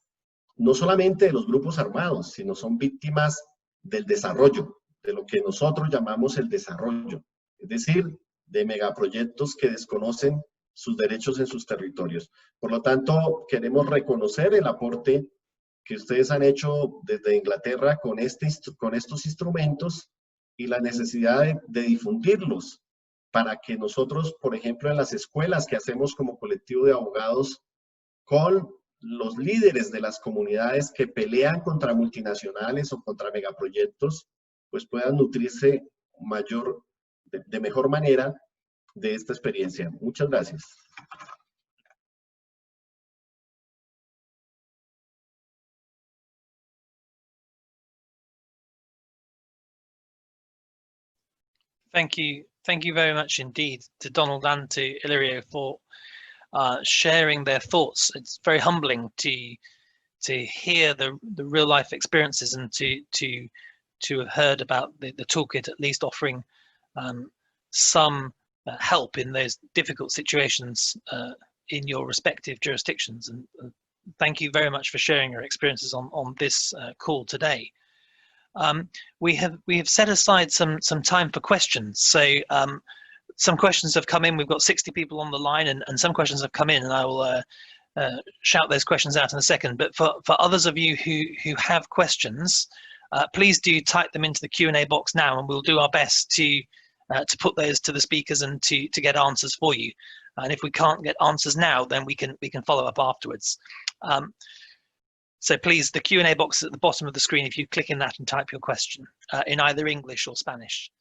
no solamente de los grupos armados, sino son víctimas del desarrollo, de lo que nosotros llamamos el desarrollo, es decir, de megaproyectos que desconocen sus derechos en sus territorios. Por lo tanto, queremos reconocer el aporte que ustedes han hecho desde Inglaterra con estos instrumentos y la necesidad de difundirlos para que nosotros, por ejemplo, en las escuelas que hacemos como colectivo de abogados con los líderes de las comunidades que pelean contra multinacionales o contra megaproyectos, pues puedan nutrirse de mejor manera de esta experiencia. Muchas gracias. Thank you very much indeed to Donald and to Illyrio for sharing their thoughts. It's very humbling to hear the real life experiences and to have heard about the toolkit at least offering some help in those difficult situations in your respective jurisdictions. And thank you very much for sharing your experiences on this call today. We have set aside some time for questions. So some questions have come in. We've got 60 people on the line, and some questions have come in, and I will shout those questions out in a second. But for others of you who have questions, please do type them into the Q&A box now, and we'll do our best to put those to the speakers and to get answers for you. And if we can't get answers now, then we can follow up afterwards. So please, the Q&A box is at the bottom of the screen. If you click in that and type your question in either English or Spanish.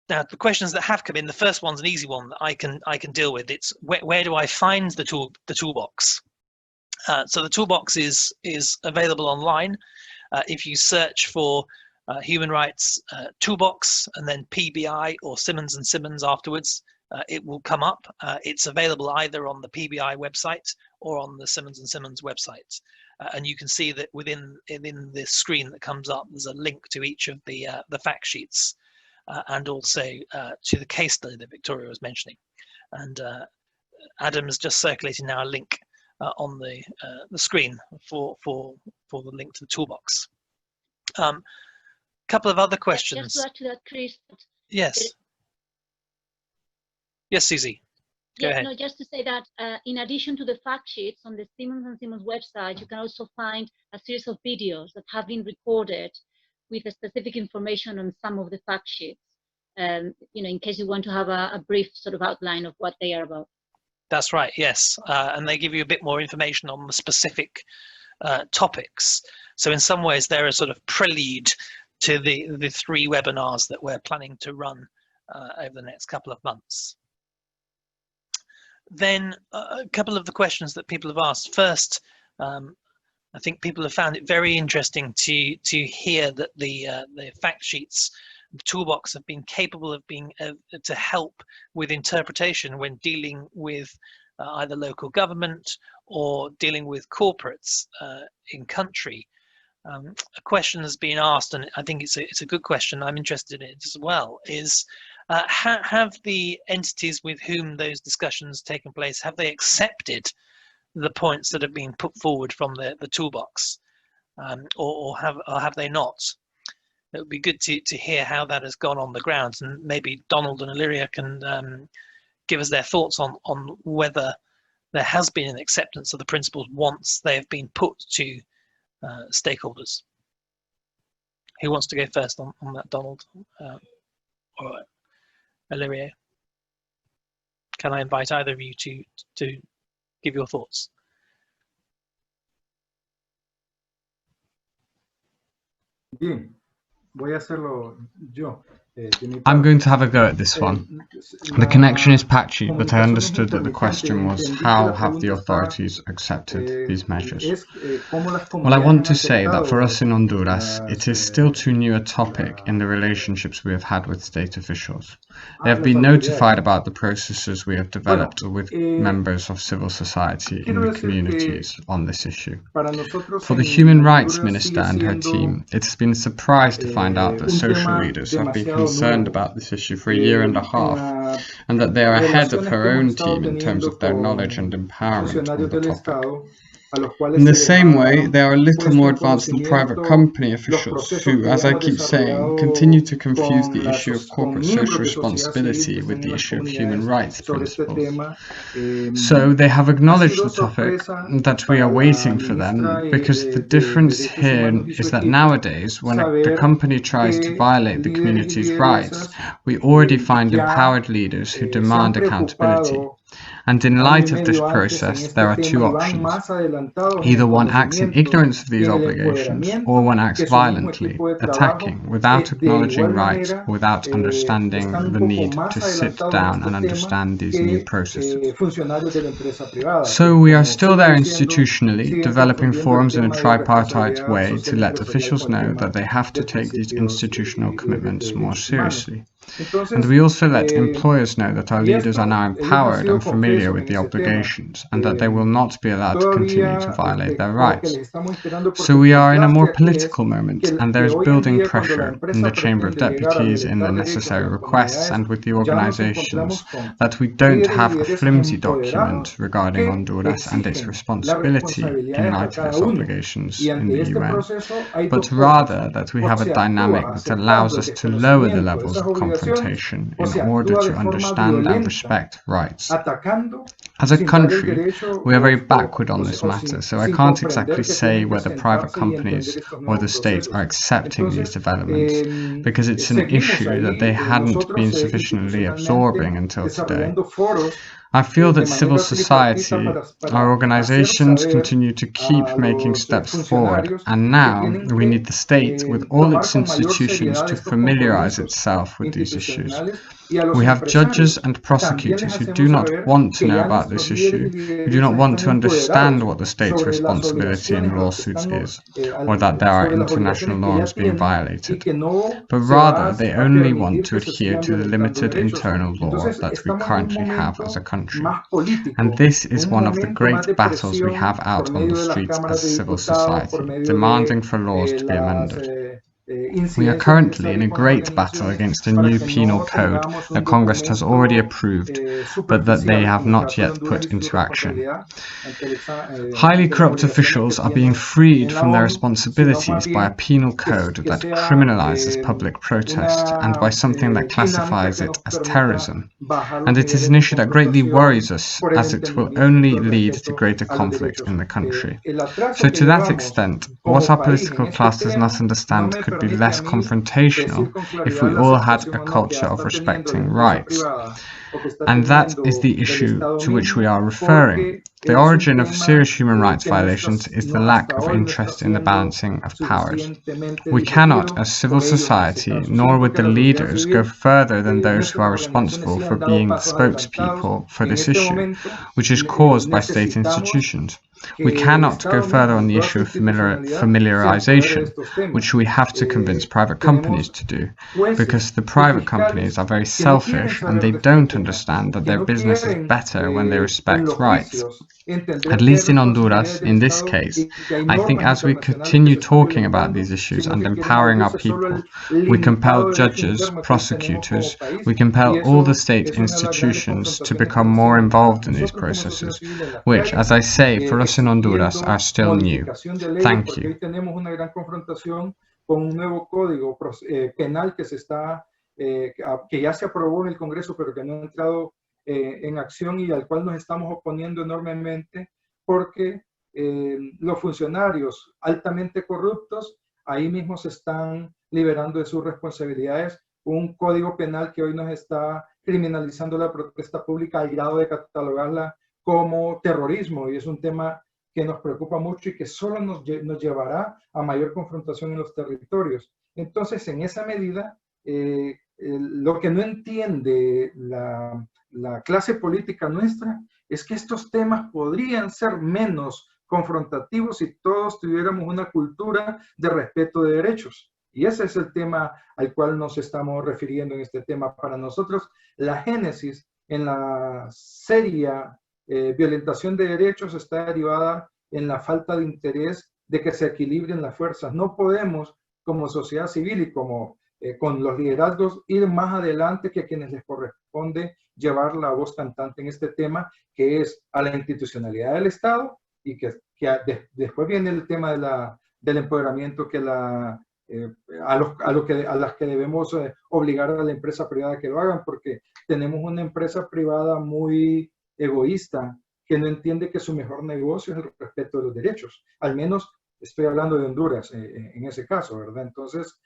Now, the questions that have come in, the first one's an easy one that I can deal with. It's where do I find the toolbox? So the toolbox is available online. If you search for Human Rights Toolbox and then PBI or Simmons and Simmons afterwards, it will come up. It's available either on the PBI website or on the Simmons and Simmons website. And you can see that within this screen that comes up, there's a link to each of the fact sheets and also to the case study that Victoria was mentioning. And Adam is just circulating now a link on the screen for the link to the toolbox. Couple of other questions. Just to add to that, Chris. Yes. Yes, Susie. Go ahead. No, just to say that in addition to the fact sheets on the Simmons and Simmons website, you can also find a series of videos that have been recorded with a specific information on some of the fact sheets, in case you want to have a brief sort of outline of what they are about. That's right, yes. And they give you a bit more information on the specific topics. So in some ways, they're a sort of prelude to the 3 webinars that we're planning to run over the next couple of months. Then a couple of the questions that people have asked. First, I think people have found it very interesting to hear that the fact sheets, the toolbox, have been capable of being to help with interpretation when dealing with either local government or dealing with corporates in country. A question has been asked, and I think it's a good question. I'm interested in it as well. Is have the entities with whom those discussions taken place, have they accepted the points that have been put forward from the toolbox, or have they not? It would be good to hear how that has gone on the ground, and maybe Donald and Illyrio can give us their thoughts on whether there has been an acceptance of the principles once they have been put to stakeholders. Who wants to go first on that, Donald or Illyrio? Can I invite either of you to give your thoughts? Bien, voy a hacerlo yo. I'm going to have a go at this one. The connection is patchy, but I understood that the question was how have the authorities accepted these measures? Well, I want to say that for us in Honduras, it is still too new a topic in the relationships we have had with state officials. They have been notified about the processes we have developed with members of civil society in the communities on this issue. For the Human Rights Minister and her team, it has been a surprise to find out that social leaders have been concerned about this issue for a year and a half, and that they are ahead of her own team in terms of their knowledge and empowerment on the topic. In the same way, they are a little more advanced than private company officials who, as I keep saying, continue to confuse the issue of corporate social responsibility with the issue of human rights principles. So they have acknowledged the topic, that we are waiting for them, because the difference here is that nowadays, when the company tries to violate the community's rights, we already find empowered leaders who demand accountability. And in light of this process, there are two options. Either one acts in ignorance of these obligations, or one acts violently, attacking, without acknowledging rights, without understanding the need to sit down and understand these new processes. So we are still there institutionally, developing forums in a tripartite way to let officials know that they have to take these institutional commitments more seriously. And we also let employers know that our leaders are now empowered and familiar with the obligations, and that they will not be allowed to continue to violate their rights. So we are in a more political moment, and there is building pressure in the Chamber of Deputies, in the necessary requests, and with the organizations, that we don't have a flimsy document regarding Honduras and its responsibility in light of its obligations in the UN, but rather that we have a dynamic that allows us to lower the levels of confrontation in order to understand and respect rights. As a country, we are very backward on this matter, so I can't exactly say whether private companies or the state are accepting these developments, because it's an issue that they hadn't been sufficiently absorbing until today. I feel that civil society, our organizations, continue to keep making steps forward, and now we need the state with all its institutions to familiarize itself with these issues. We have judges and prosecutors who do not want to know about this issue, who do not want to understand what the state's responsibility in lawsuits is, or that there are international norms being violated, but rather they only want to adhere to the limited internal law that we currently have as a country. And this is one of the great battles we have out on the streets as civil society, demanding for laws to be amended. We are currently in a great battle against a new penal code that Congress has already approved, but that they have not yet put into action. Highly corrupt officials are being freed from their responsibilities by a penal code that criminalizes public protest and by something that classifies it as terrorism. And it is an issue that greatly worries us, as it will only lead to greater conflict in the country. So to that extent, what our political class does not understand could be less confrontational if we all had a culture of respecting rights. And that is the issue to which we are referring. The origin of serious human rights violations is the lack of interest in the balancing of powers. We cannot, as civil society, nor with the leaders, go further than those who are responsible for being the spokespeople for this issue, which is caused by state institutions. We cannot go further on the issue of familiarization, which we have to convince private companies to do, because the private companies are very selfish and they don't understand that their business is better when they respect rights. At least in Honduras, in this case, I think as we continue talking about these issues and empowering our people, we compel judges, prosecutors, we compel all the state institutions to become more involved in these processes, which, as I say, for us in Honduras are still new. Thank you. Que ya se aprobó en el Congreso, pero que no ha entrado en acción y al cual nos estamos oponiendo enormemente porque los funcionarios altamente corruptos ahí mismo se están liberando de sus responsabilidades. Un código penal que hoy nos está criminalizando la protesta pública al grado de catalogarla como terrorismo, y es un tema que nos preocupa mucho y que solo nos llevará a mayor confrontación en los territorios. Entonces, en esa medida, lo que no entiende la clase política nuestra es que estos temas podrían ser menos confrontativos si todos tuviéramos una cultura de respeto de derechos. Y ese es el tema al cual nos estamos refiriendo en este tema. Para nosotros, la génesis en la seria violentación de derechos está derivada en la falta de interés de que se equilibren las fuerzas. No podemos, como sociedad civil y como con los liderazgos, ir más adelante que a quienes les corresponde llevar la voz cantante en este tema, que es a la institucionalidad del Estado, y que después viene el tema del empoderamiento que a las que debemos obligar a la empresa privada que lo hagan, porque tenemos una empresa privada muy egoísta que no entiende que su mejor negocio es el respeto de los derechos. Al menos estoy hablando de Honduras en ese caso, ¿verdad? Entonces,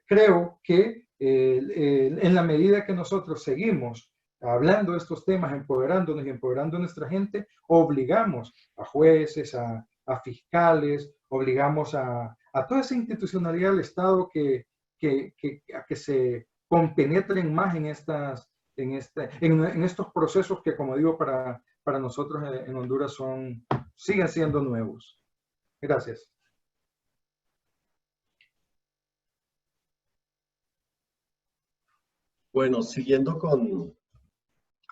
creo que en la medida que nosotros seguimos hablando de estos temas, empoderándonos y empoderando a nuestra gente, obligamos a jueces, a fiscales, obligamos a toda esa institucionalidad del Estado a que se compenetren más en estos procesos que, como digo, para nosotros en Honduras siguen siendo nuevos. Gracias. Bueno, siguiendo con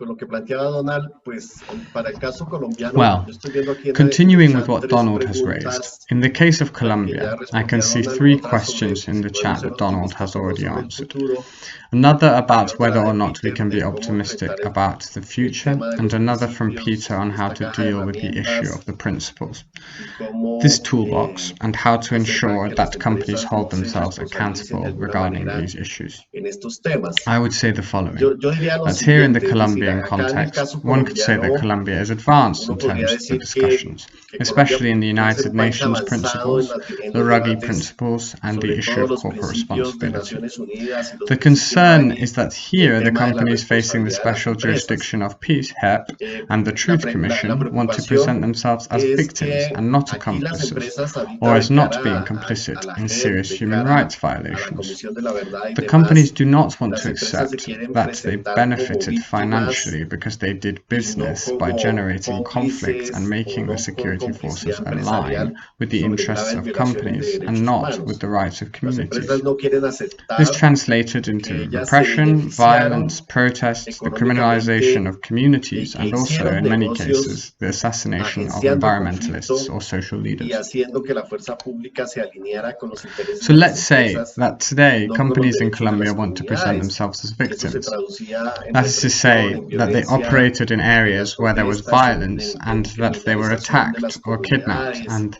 lo que planteaba Donald, pues para el caso colombiano, Well, yo estoy viendo aquí en continuing el with what chat Donald has preguntas raised, in the case of que ya Colombia, I can see respondía 3 Donald, otra questions sobre in the si chat podemos ser that Donald has optimistas o no already sobre el answered. futuro, Another y about otra whether or de not we Peter can be de cómo optimistic enfrentar about the el future, tema de and los another from principios Peter on y how esta to caja de deal with the issue of herramientas the principles. y cómo This toolbox and how to hacer para ensure que las that companies empresas hold no se themselves responsabilicen de accountable alguna regarding manera these issues. en estos temas. I would say the following. Yo diría lo That here in the siguiente, es decir, Colombian acá en el context, caso one could say that colombiano, Colombia is advanced uno in podría terms of the decir discussions, que Colombia especially in the puede ser United un país Nations avanzado principles, en the los Ruggie debates principles, and the sobre issue todos of los corporate principios de responsibility. Naciones Unidas y los The principios concern Ruggie is that y el here the tema de la companies facing the responsabilidad de las special empresas. jurisdiction of peace, HEP, and the La Truth Commission want to present preocupación themselves as es victims que and not aquí las accomplices, empresas ahorita or de as not being cara a complicit la in JEP, serious de human cara rights a la violations. Comisión de la Verdad y The demás, companies do not want las to empresas se accept quieren that they presentar como benefited víctimas financially because they did y no business by como generating conflict and cómplices o making the no con security forces complicidad align empresarial with the sobre interests graves of violaciones de companies and derechos not with humanos. the rights of Las empresas communities. no quieren This aceptar translated que into ellas se repression, violence, beneficiaron protests, the económicamente criminalization of communities, que and also, hicieron in many negocios cases, the assassination of agenciando el conflicto environmentalists or social y leaders. haciendo que la fuerza pública se alineara con los intereses So de las let's say empresas, that today no con los companies in derechos de Colombia las want to present comunidades. themselves as Y eso se victims. traducía en That is to represión, say en that they violencia, operated in en las areas where there was protestas, violence en and that they were criminalización de attacked las or kidnapped, comunidades and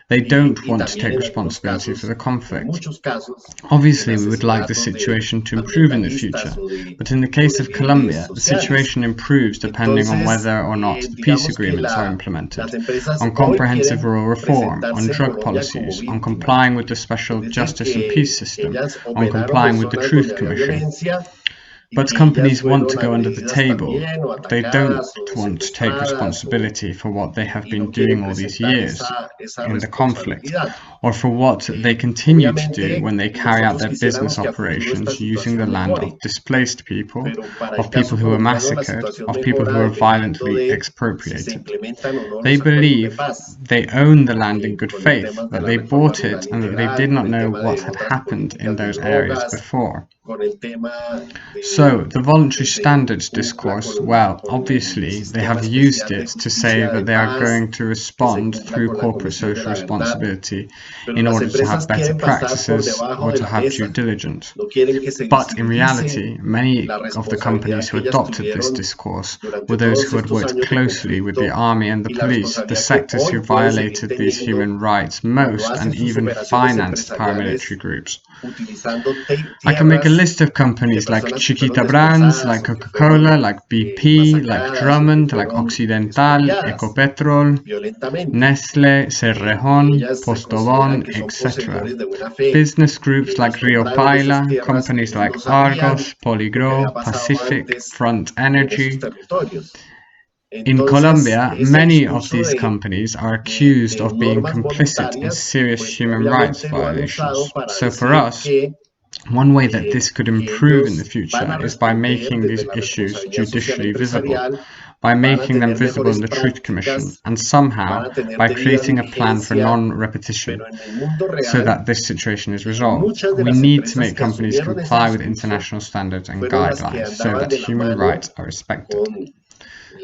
they don't y want to también take en algunos responsibility for casos, the en conflict. muchos casos, Obviously, en we would like the asesinatos de situation to improve in the future, ambientalistas but in the case of líderes Colombia, the sociales. situation improves depending on Entonces, whether or not the peace digamos que agreements are implemented, las empresas on hoy comprehensive quieren rural reform, on presentarse en drug Colombia como policies, on víctimas. complying with the Es special decir, justice and que peace system, ellas on operaron en complying with the zonas Truth donde había Commission. violencia y But que ellas companies want to fueron go under the agredidas table. también o They don't atacadas o want to take secuestradas responsibility for what they have y been no quieren doing all these presentar years esa in the conflict, responsabilidad. or for what they continue to do Obviamente, when they carry out nosotros their quisiéramos business que a futuro esta operations using the situación land mejore, of displaced people, pero para of el people caso who were colombiano la massacred, situación of people who mejora were dependiendo violently de si se expropriated. implementan o no They los acuerdos de believe paz they own the land in good con el faith, tema de that la they reforma bought rural it and that they integral, did not con el know tema what de had otras happened in políticas de those areas drogas, before. con el tema So, the voluntary de standards la discourse, con well, el obviously, they sistema have used especial de it to say justicia de that they are paz, going to que se respond cumpla through con la corporate Comisión de social la Verdad, responsibility pero in las order to empresas have better quieren pasar por practices debajo or de to la have due mesa, diligence. no quieren que se But in visibilice reality, many la of the companies responsabilidad who que ellas adopted this tuvieron discourse durante were those todos who had estos worked años de closely with the conflicto army and the y la police, the responsabilidad que sectors hoy who pueden seguir violated these teniendo human rights cuando most hacen and sus even operaciones financed empresariales paramilitary groups. utilizando I can make a tierras list of de companies like personas que fueron Chiquita Brands, like desposadas o que fueron Coca-Cola, like BP, like masacradas o que Drummond, like fueron Occidental, expropiadas Ecopetrol, violentamente. Nestle, Y Cerrejón, ellas se consideran Postobón, que son etc. poseedores de buena fe, Business que groups ellos like Rio compraron esas Paila, tierras y companies ellos like no sabían Argos, lo que había Poligro, pasado Pacific, antes Front en esos Energy. territorios. In Entonces, Colombia, ese many of discurso these companies are accused of being normas complicit in voluntarias, serious pues human rights obviamente lo han usado violations. para So for decir us, que One way that this could improve in the ellos van future a is by responder making these desde la issues responsabilidad social judicially visible, empresarial, by van a making them tener visible in mejores the Truth Commission, prácticas, and van somehow a tener by debidas creating a plan for diligencia, non-repetition, pero en el mundo so real, that this situation is resolved. muchas de We las need to empresas make que companies asumieron ese comply with discurso international standards and fueron las que guidelines so andaban that de la human mano rights are respected. con el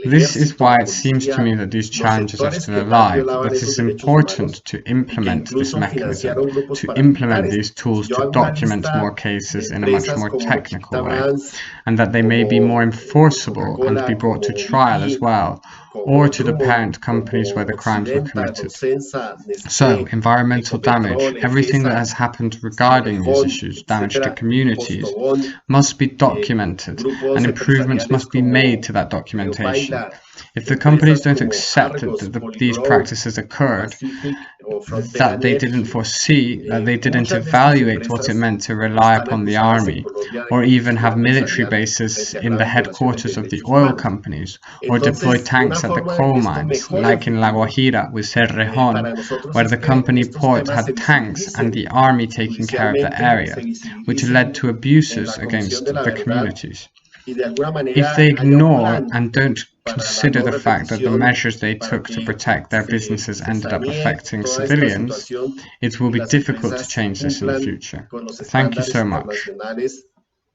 This is ejército, why la it seems to me policía, that these los challenges are sectores still que más alive, violaban that esos it's derechos important humanos to y que implement this incluso mechanism, financiaron grupos to implement paramilitares. these Si tools yo to hago una document more lista de cases in a much empresas more como technical Chiquita way, Brands, and that they may be more como enforceable and be Coca-Cola, brought to como trial as BP, well, or como to the Drummond, parent companies where como the crimes were Occidental, committed. Ocensa, So, Nestlé, environmental damage, Ecopetrol, everything that Efesa, has happened regarding these Cerrejón, issues, damage to etcétera, communities, Postobón, must be documented, grupos and improvements empresariales must be made como to that documentation. Paila, If the companies empresas don't como accept that Argos, these Polygrow, practices occurred, Pacific o Frontera that they didn't Energy, foresee, that they didn't muchas de estas evaluate what it empresas meant to rely están upon the acusadas en army, Colombia de or even corrupción have military empresarial bases frente a in the graves violaciones de headquarters of the derechos oil humanos. companies, or deploy Entonces, una tanks at the forma de coal que esto mines, mejore a like in La futuro Guajira with Cerrejón, para nosotros where es the que company estos port temas se had tanks and visibilicen the army taking care of the judicialmente, area, se which led visibilicen to en abuses la Comisión de against la the Verdad communities. y de alguna If manera they haya un ignore plan and don't para la consider no the fact that the repetición, measures they para took to que protect their businesses se ended up sanee affecting toda esta civilians, situación it will y be las difficult to empresas change this in the cumplan future. con los Thank you estándares so much. internacionales,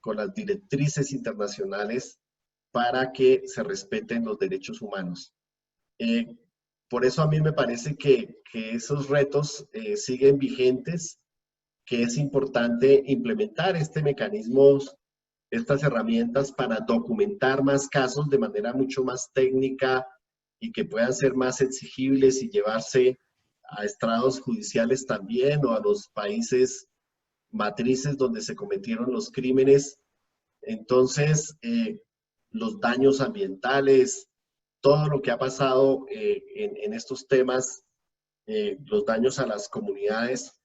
con las directrices internacionales para que se respeten los derechos humanos. Por eso a mí me parece que esos retos siguen vigentes, que es importante implementar este mecanismo, estas herramientas para documentar más casos de manera mucho más técnica y que puedan ser más exigibles y llevarse a estrados judiciales también o a los países matrices donde se cometieron los crímenes. Entonces, los daños ambientales, todo lo que ha pasado en estos temas, los daños a las comunidades,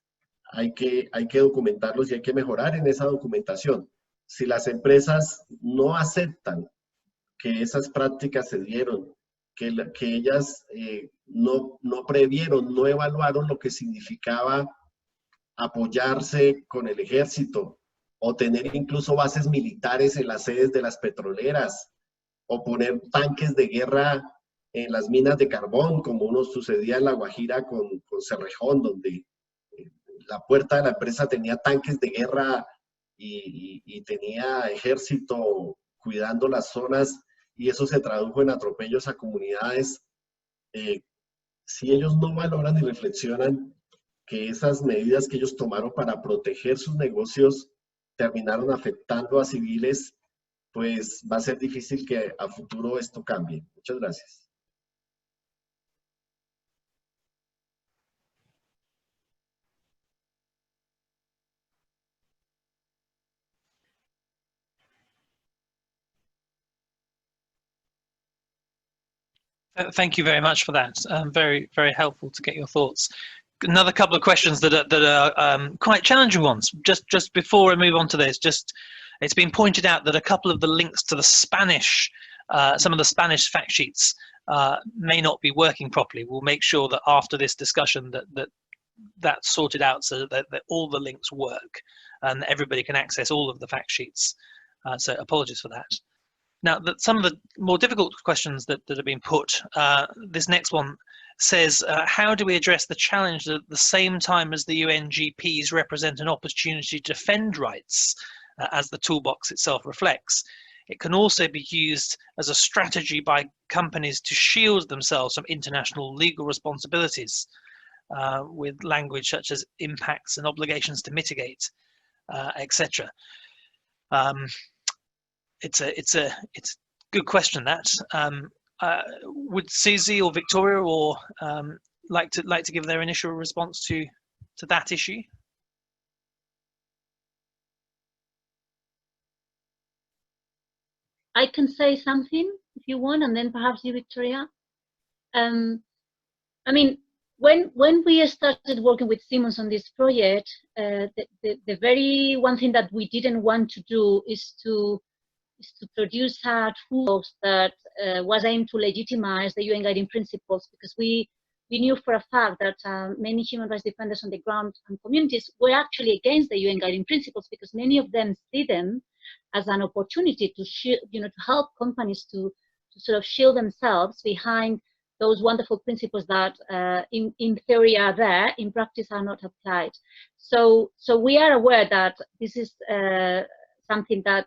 hay que documentarlos y hay que mejorar en esa documentación. Si las empresas no aceptan que esas prácticas se dieron, que ellas no previeron, no evaluaron lo que significaba apoyarse con el ejército o tener incluso bases militares en las sedes de las petroleras o poner tanques de guerra en las minas de carbón, como uno sucedía en La Guajira con Cerrejón, donde la puerta de la empresa tenía tanques de guerra y tenía ejército cuidando las zonas, y eso se tradujo en atropellos a comunidades. Si ellos no valoran y reflexionan que esas medidas que ellos tomaron para proteger sus negocios terminaron afectando a civiles, pues va a ser difícil que a futuro esto cambie. Muchas gracias. Thank you very much for that. Very, very helpful to get your thoughts. Another couple of questions that are quite challenging ones. Just before I move on to this, it's been pointed out that a couple of the links to the Spanish, some of the Spanish fact sheets may not be working properly. We'll make sure that after this discussion that's sorted out so that all the links work and everybody can access all of the fact sheets. So apologies for that. Now, some of the more difficult questions that have been put, this next one says, how do we address the challenge that at the same time as the UNGPs represent an opportunity to defend rights, as the toolbox itself reflects, it can also be used as a strategy by companies to shield themselves from international legal responsibilities with language such as impacts and obligations to mitigate, etc. It's a good question. That would Susie or Victoria or like to give their initial response to that issue? I can say something if you want, and then perhaps you, Victoria. I mean, when we started working with Siemens on this project, the very one thing that we didn't want to do is to produce a toolbox that was aimed to legitimize the UN guiding principles, because we we knew for a fact that many human rights defenders on the ground and communities were actually against the UN guiding principles, because many of them see them as an opportunity to to help companies to sort of shield themselves behind those wonderful principles that in theory are there, in practice are not applied. So we are aware that this is something that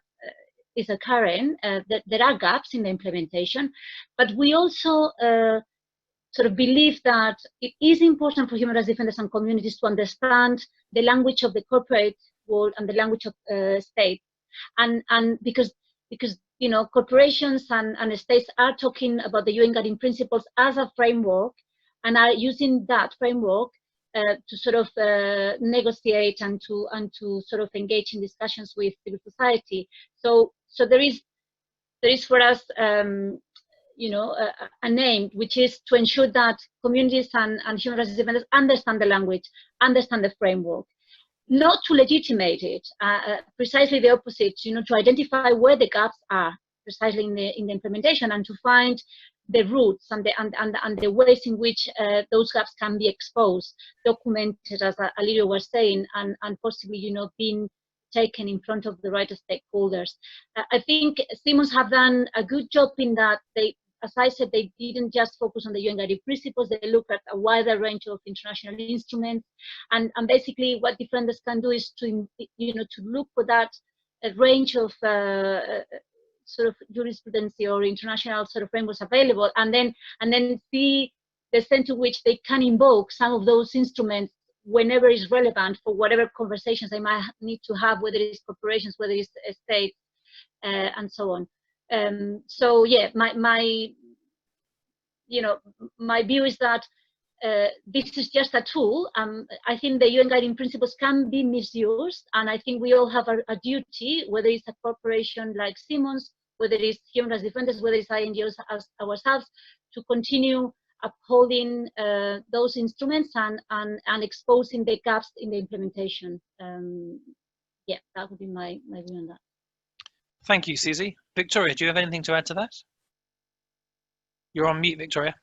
is occurring, that there are gaps in the implementation, but we also sort of believe that it is important for human rights defenders and communities to understand the language of the corporate world and the language of state, and because corporations and states are talking about the UN guiding principles as a framework, and are using that framework to sort of negotiate and to sort of engage in discussions with civil society. So there is for us an aim, which is to ensure that communities and human rights defenders understand the language, understand the framework, not to legitimate it, precisely the opposite, to identify where the gaps are precisely in the implementation, and to find the roots and the ways in which those gaps can be exposed, documented, as Alirio was saying, and possibly being taken in front of the right stakeholders. I think Simmons have done a good job in that they, as I said, they didn't just focus on the UN guiding principles, they looked at a wider range of international instruments, and basically what defenders can do is to look for that range of sort of jurisprudence or international sort of frameworks available, and then see the extent to which they can invoke some of those instruments whenever is relevant for whatever conversations they might need to have, whether it's corporations, whether it's states, and so on. So yeah, my view is that this is just a tool. I think the UN guiding principles can be misused, and I think we all have a duty, whether it's a corporation like Simmons, whether it's human rights defenders, whether it's INGOs as ourselves, to continue upholding those instruments and exposing the gaps in the implementation. Yeah, that would be my view on that. Thank you, Susie. Victoria, do you have anything to add to that? You're on mute, Victoria.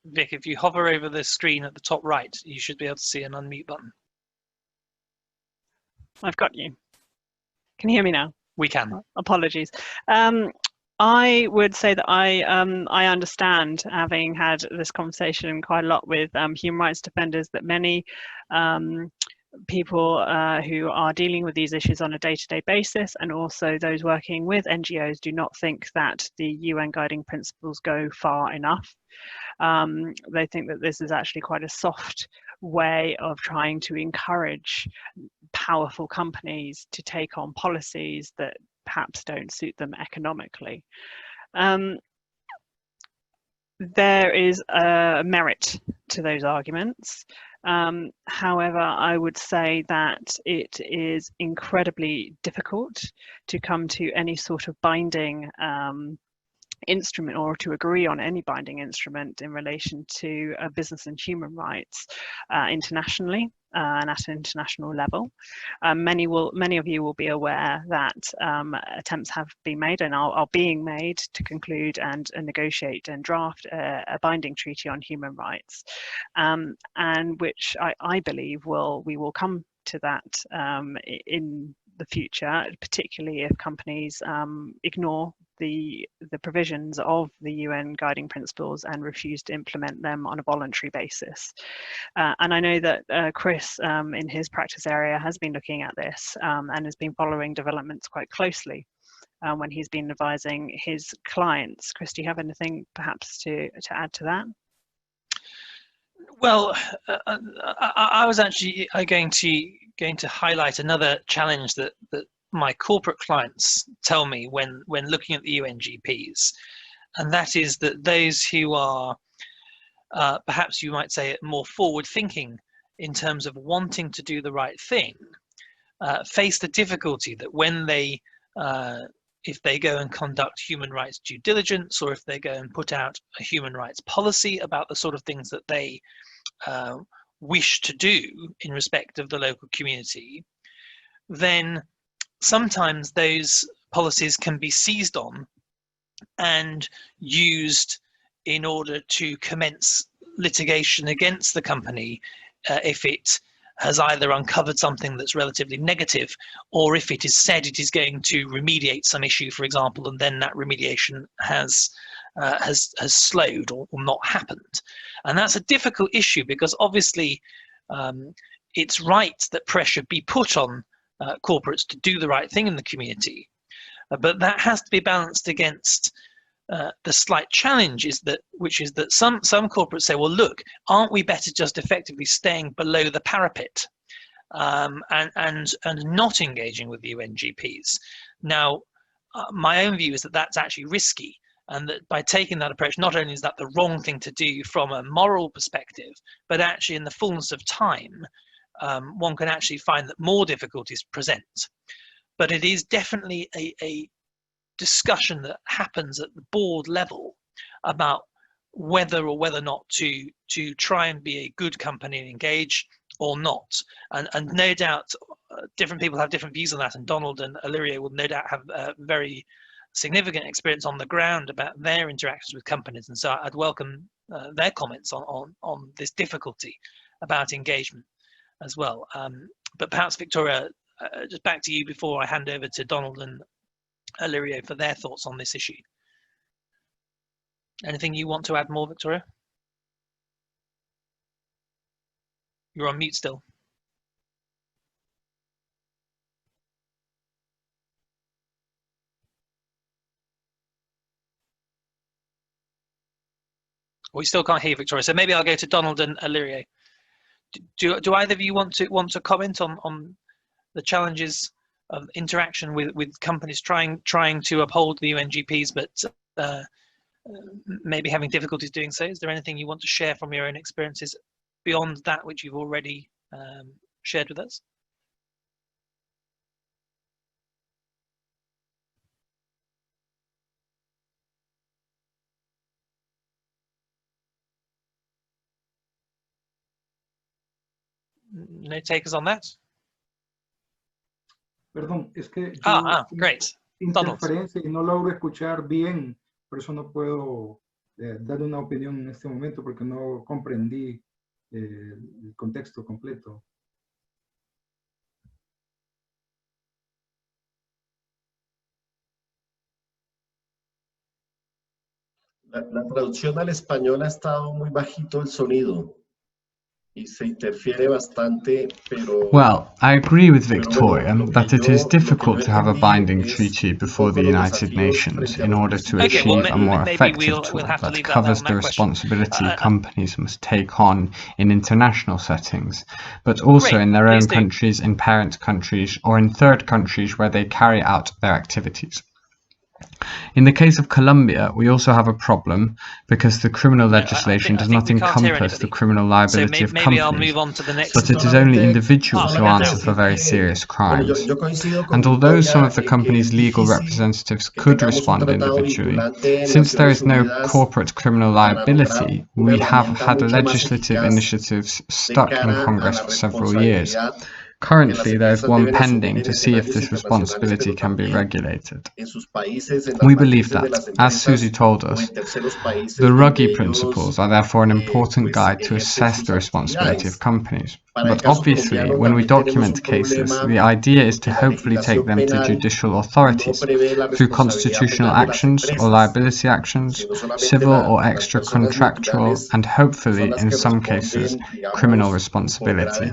Vic, if you hover over the screen at the top right, you should be able to see an unmute button. I've got you. Can you hear me now? We can. Apologies. I would say that I understand, having had this conversation quite a lot with human rights defenders, that many people who are dealing with these issues on a day-to-day basis, and also those working with NGOs, do not think that the UN guiding principles go far enough. They think that this is actually quite a soft way of trying to encourage powerful companies to take on policies that perhaps don't suit them economically. There is a merit to those arguments. However, I would say that it is incredibly difficult to come to any sort of binding instrument, or to agree on any binding instrument in relation to business and human rights internationally and at an international level. Many of you will be aware that attempts have been made and are being made to conclude and negotiate and draft a binding treaty on human rights, and which I believe we will come to that in the future, particularly if companies ignore the provisions of the UN guiding principles and refuse to implement them on a voluntary basis. And I know that Chris, in his practice area, has been looking at this and has been following developments quite closely when he's been advising his clients. Chris, do you have anything perhaps to add to that? Well, I was actually going to highlight another challenge that my corporate clients tell me when looking at the UNGPs, and that is that those who are perhaps you might say more forward thinking in terms of wanting to do the right thing face the difficulty that when they if they go and conduct human rights due diligence, or if they go and put out a human rights policy about the sort of things that they wish to do in respect of the local community, then sometimes those policies can be seized on and used in order to commence litigation against the company if it has either uncovered something that's relatively negative, or if it is said it is going to remediate some issue, for example, and then that remediation has slowed or not happened. And that's a difficult issue because obviously it's right that pressure be put on corporates to do the right thing in the community, but that has to be balanced against the slight challenge which is that some corporates say, well, look, aren't we better just effectively staying below the parapet and not engaging with the UNGPs? Now, my own view is that that's actually risky, and that by taking that approach, not only is that the wrong thing to do from a moral perspective, but actually in the fullness of time, one can actually find that more difficulties present. But it is definitely a discussion that happens at the board level about whether not to try and be a good company and engage or not. And no doubt different people have different views on that, and Donald and Illyrio will no doubt have very significant experience on the ground about their interactions with companies, and so I'd welcome their comments on this difficulty about engagement as well. But perhaps Victoria, just back to you before I hand over to Donald and Illyrio for their thoughts on this issue. Anything you want to add more, Victoria? You're on mute still. We still can't hear you, Victoria, so maybe I'll go to Donald and Illyrio. Do either of you want to comment on the challenges of interaction with companies trying to uphold the UNGPs, but maybe having difficulties doing so? Is there anything you want to share from your own experiences beyond that which you've already shared with us? No takers on that? Perdón, es que yo great. interferencia y no logro escuchar bien, por eso no puedo dar una opinión en este momento porque no comprendí el contexto completo. La traducción al español ha estado muy bajito el sonido y se interfiere bastante, pero... Well, I agree with Victoria that it is difficult to have a binding treaty before the United Nations in order to achieve a more effective tool that covers the responsibility companies must take on in international settings, but also in their own countries, in parent countries, or in third countries where they carry out their activities. In the case of Colombia, we also have a problem because the criminal legislation does not encompass the criminal liability of companies, but it is only individuals who answer for very serious crimes. And although some of the company's legal representatives could respond individually, since there is no corporate criminal liability, we have had legislative initiatives stuck in Congress for several years. Currently, there is one pending to see if this responsibility can be regulated. We believe that, as Susie told us, the Ruggie principles are therefore an important guide to assess the responsibility of companies. But obviously, when we document cases, the idea is to hopefully take them to judicial authorities through constitutional actions or liability actions, civil or extra-contractual, and hopefully, in some cases, criminal responsibility.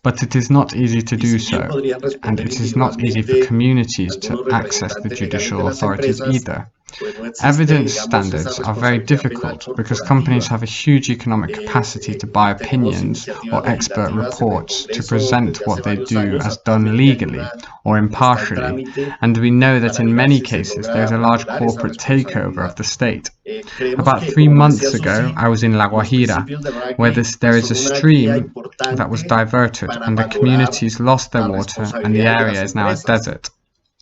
But it is not easy to do so, and it is not easy for communities to access the judicial authorities either. Evidence standards are very difficult because companies have a huge economic capacity to buy opinions or expert reports to present what they do as done legally or impartially, and we know that in many cases there is a large corporate takeover of the state. About 3 months ago, I was in La Guajira, where there is a stream that was diverted and the communities lost their water and the area is now a desert.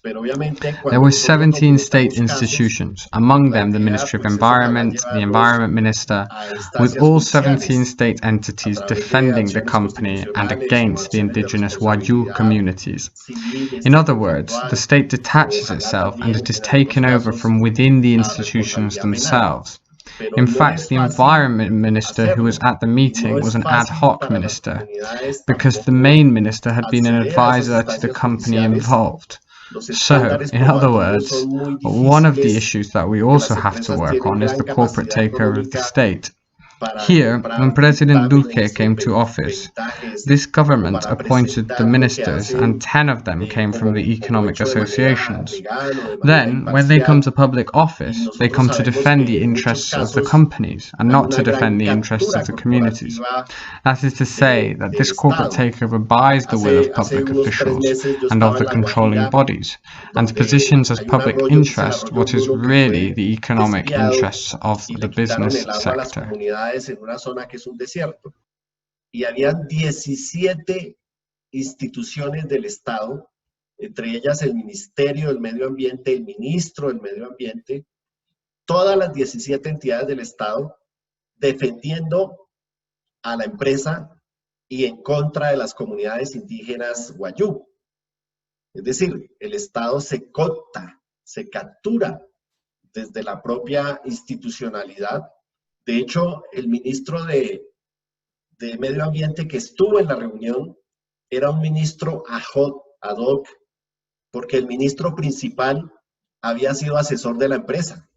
There were 17 state institutions, among them the Ministry of Environment, the Environment Minister, with all 17 state entities defending the company and against the indigenous Wayuu communities. In other words, the state detaches itself and it is taken over from within the institutions themselves. In fact, the Environment Minister who was at the meeting was an ad hoc minister, because the main minister had been an advisor to the company involved. So, in other words, one of the issues that we also have to work on is the corporate takeover of the state. Here, when President Duque came to office, this government appointed the ministers and 10 of them came from the economic associations. Then, when they come to public office, they come to defend the interests of the companies and not to defend the interests of the communities. That is to say that this corporate takeover buys the will of public officials and of the controlling bodies, and positions as public interest what is really the economic interests of the business sector. Y habían 17 instituciones del Estado, entre ellas el Ministerio del Medio Ambiente, el Ministro del Medio Ambiente, todas las 17 entidades del Estado defendiendo a la empresa y en contra de las comunidades indígenas Wayuu. Es decir, el Estado se coopta, se captura desde la propia institucionalidad. De hecho, el ministro de Medio Ambiente que estuvo en la reunión era un ministro ad hoc, porque el ministro principal había sido asesor de la empresa.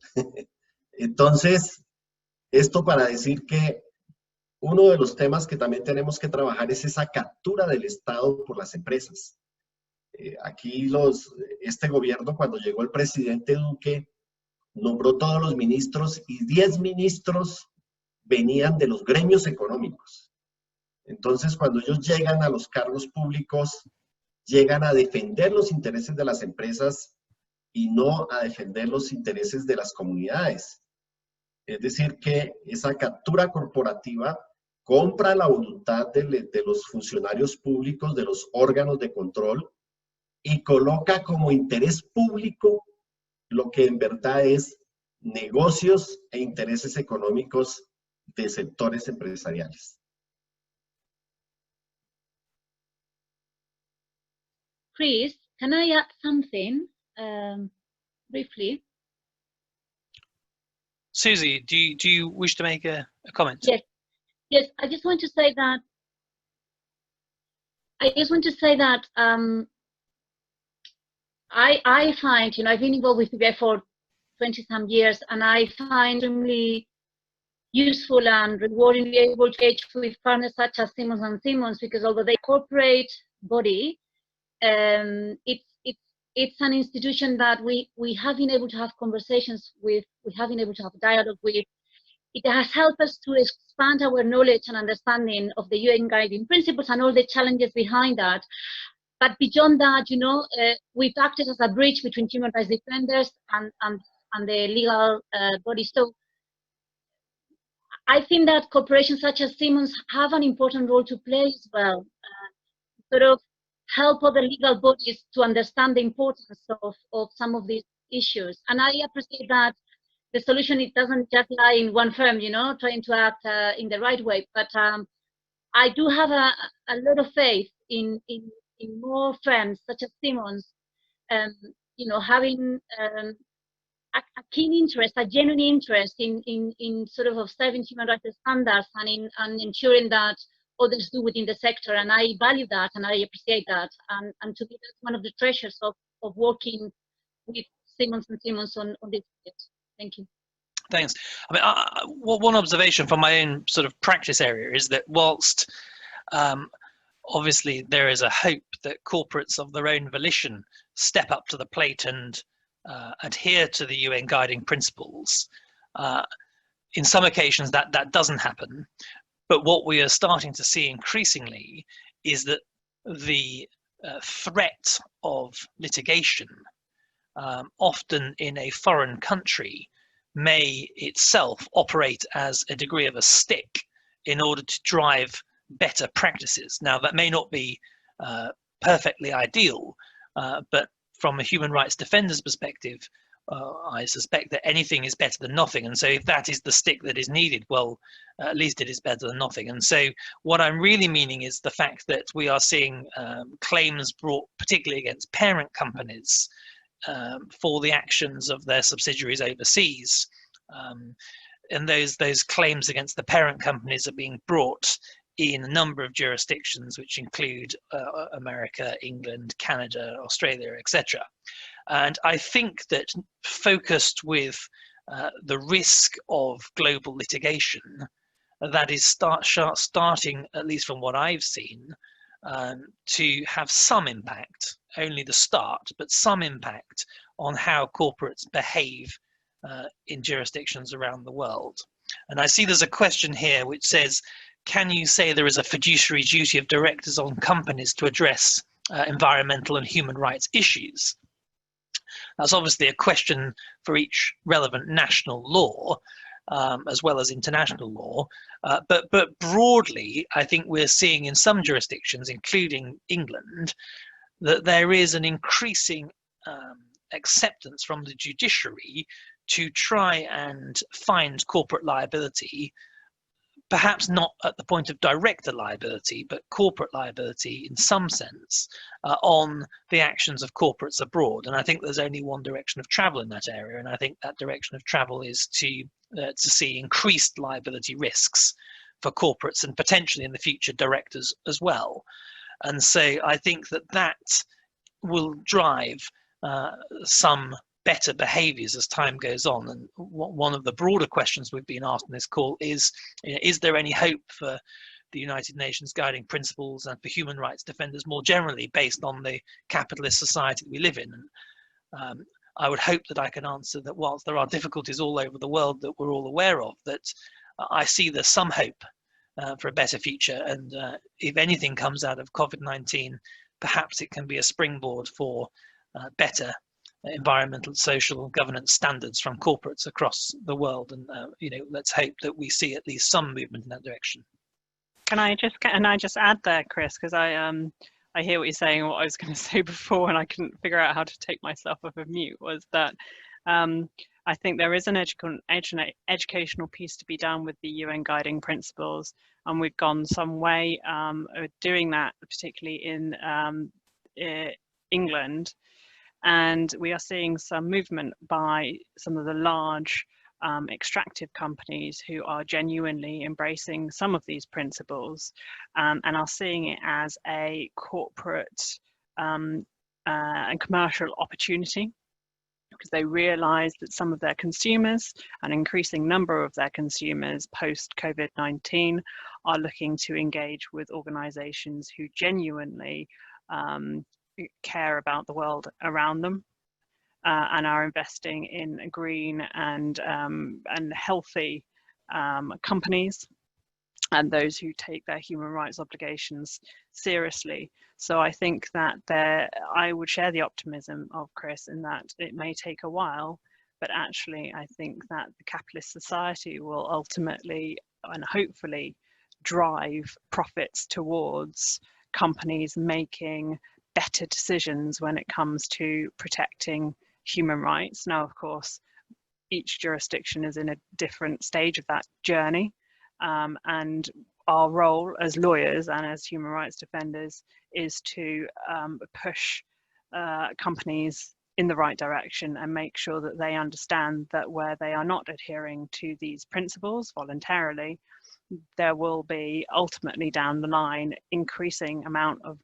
Entonces, esto para decir que uno de los temas que también tenemos que trabajar es esa captura del Estado por las empresas. Aquí este gobierno, cuando llegó el presidente Duque, nombró todos los ministros y 10 ministros venían de los gremios económicos. Entonces, cuando ellos llegan a los cargos públicos, llegan a defender los intereses de las empresas y no a defender los intereses de las comunidades. Es decir, que esa captura corporativa compra la voluntad de los funcionarios públicos, de los órganos de control, y coloca como interés público lo que en verdad es negocios e intereses económicos de sectores empresariales. Chris, can I add something briefly? Susie, do you wish to make a comment? Yes. I just want to say that. I find, I've been involved with PBI for 20-some years, and I find extremely useful and rewarding to be able to engage with partners such as Simmons & Simmons, because although they're a corporate body, it's an institution that we have been able to have conversations with, we have been able to have dialogue with. It has helped us to expand our knowledge and understanding of the UN guiding principles and all the challenges behind that. But beyond that, we've acted as a bridge between human rights defenders and the legal bodies. So I think that corporations such as Simmons have an important role to play as well, sort of help other legal bodies to understand the importance of some of these issues. And I appreciate that the solution, it doesn't just lie in one firm, trying to act in the right way. But I do have a lot of faith in more firms such as Simmons, having a keen interest, a genuine interest in sort of observing human rights standards and ensuring that others do within the sector. And I value that and I appreciate that. And to me, that's one of the treasures of working with Simmons & Simmons on this project. Thank you. Thanks. I mean, one observation from my own sort of practice area is that whilst obviously there is a hope that corporates of their own volition step up to the plate and adhere to the UN guiding principles, in some occasions that doesn't happen. But what we are starting to see increasingly is that the threat of litigation, often in a foreign country, may itself operate as a degree of a stick in order to drive better practices. Now, that may not be perfectly ideal, but from a human rights defender's perspective, I suspect that anything is better than nothing. And so if that is the stick that is needed, well, at least it is better than nothing. And so what I'm really meaning is the fact that we are seeing claims brought particularly against parent companies for the actions of their subsidiaries overseas. And those claims against the parent companies are being brought in a number of jurisdictions, which include America, England, Canada, Australia, etc. And I think that focused with the risk of global litigation, that is starting, at least from what I've seen, to have some impact, only the start, but some impact on how corporates behave in jurisdictions around the world. And I see there's a question here which says, can you say there is a fiduciary duty of directors on companies to address environmental and human rights issues? That's obviously a question for each relevant national law, as well as international law. But broadly, I think we're seeing in some jurisdictions, including England, that there is an increasing acceptance from the judiciary to try and find corporate liability, perhaps not at the point of director liability, but corporate liability in some sense on the actions of corporates abroad. And I think there's only one direction of travel in that area, and I think that direction of travel is to see increased liability risks for corporates and potentially in the future directors as well. And so I think that will drive some better behaviors as time goes on. And one of the broader questions we've been asked in this call is there any hope for the United Nations guiding principles and for human rights defenders more generally based on the capitalist society we live in? And I would hope that I can answer that whilst there are difficulties all over the world that we're all aware of, that I see there's some hope for a better future. And if anything comes out of COVID-19, perhaps it can be a springboard for better environmental, social, governance standards from corporates across the world. And let's hope that we see at least some movement in that direction. Can I just add there, Chris, because I hear what you're saying, and what I was going to say before, and I couldn't figure out how to take myself off of mute, was that I think there is an educational piece to be done with the UN guiding principles, and we've gone some way doing that, particularly in England. And we are seeing some movement by some of the large extractive companies who are genuinely embracing some of these principles and are seeing it as a corporate and commercial opportunity, because they realize that some of their consumers, an increasing number of their consumers post COVID-19, are looking to engage with organizations who genuinely care about the world around them and are investing in green and healthy companies, and those who take their human rights obligations seriously. So I think that I would share the optimism of Chris in that it may take a while, but actually I think that the capitalist society will ultimately and hopefully drive profits towards companies making better decisions when it comes to protecting human rights. Now, of course, each jurisdiction is in a different stage of that journey, and our role as lawyers and as human rights defenders is to push companies in the right direction and make sure that they understand that where they are not adhering to these principles voluntarily, there will be ultimately down the line increasing amount of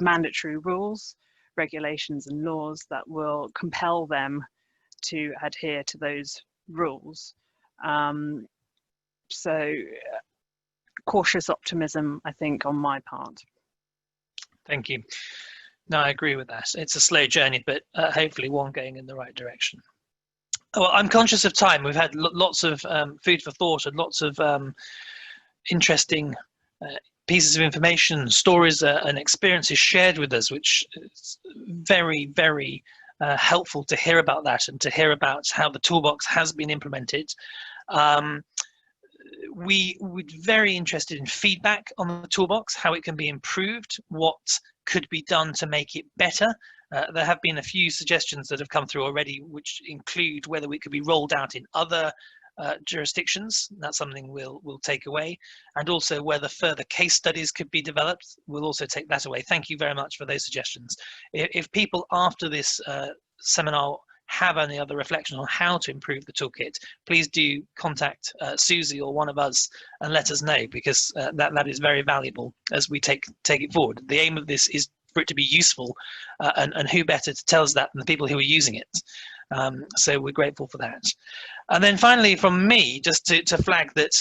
mandatory rules, regulations and laws that will compel them to adhere to those rules. So cautious optimism, I think, on my part. Thank you. No, I agree with that. It's a slow journey, but hopefully one going in the right direction. Well, I'm conscious of time. We've had lots of food for thought and lots of interesting pieces of information, stories and experiences shared with us, which is very, very helpful to hear about that and to hear about how the toolbox has been implemented. We would be very interested in feedback on the toolbox, how it can be improved, what could be done to make it better, There have been a few suggestions that have come through already, which include whether it could be rolled out in other jurisdictions. That's something we'll take away, and also whether further case studies could be developed. We'll also take that away. Thank you very much for those suggestions. If people after this seminar have any other reflection on how to improve the toolkit, please do contact Susie or one of us and let us know, because that is very valuable as we take it forward. The aim of this is for it to be useful, and who better to tell us that than the people who are using it. So we're grateful for that. And then finally from me, just to flag that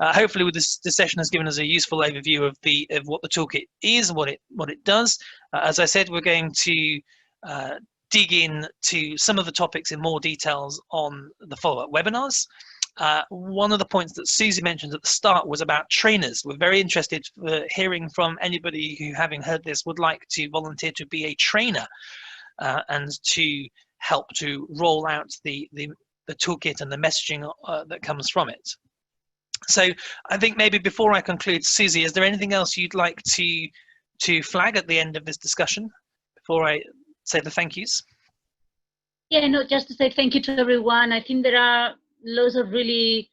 hopefully with this session has given us a useful overview of what the toolkit is and what it does. As I said, we're going to dig in to some of the topics in more details on the follow-up webinars. One of the points that Susie mentioned at the start was about trainers. We're very interested for hearing from anybody who, having heard this, would like to volunteer to be a trainer and to help to roll out the toolkit and the messaging that comes from it. So I think maybe before I conclude, Susie, is there anything else you'd like to flag at the end of this discussion before I say the thank yous? Yeah, no, just to say thank you to everyone. I think there are loads of really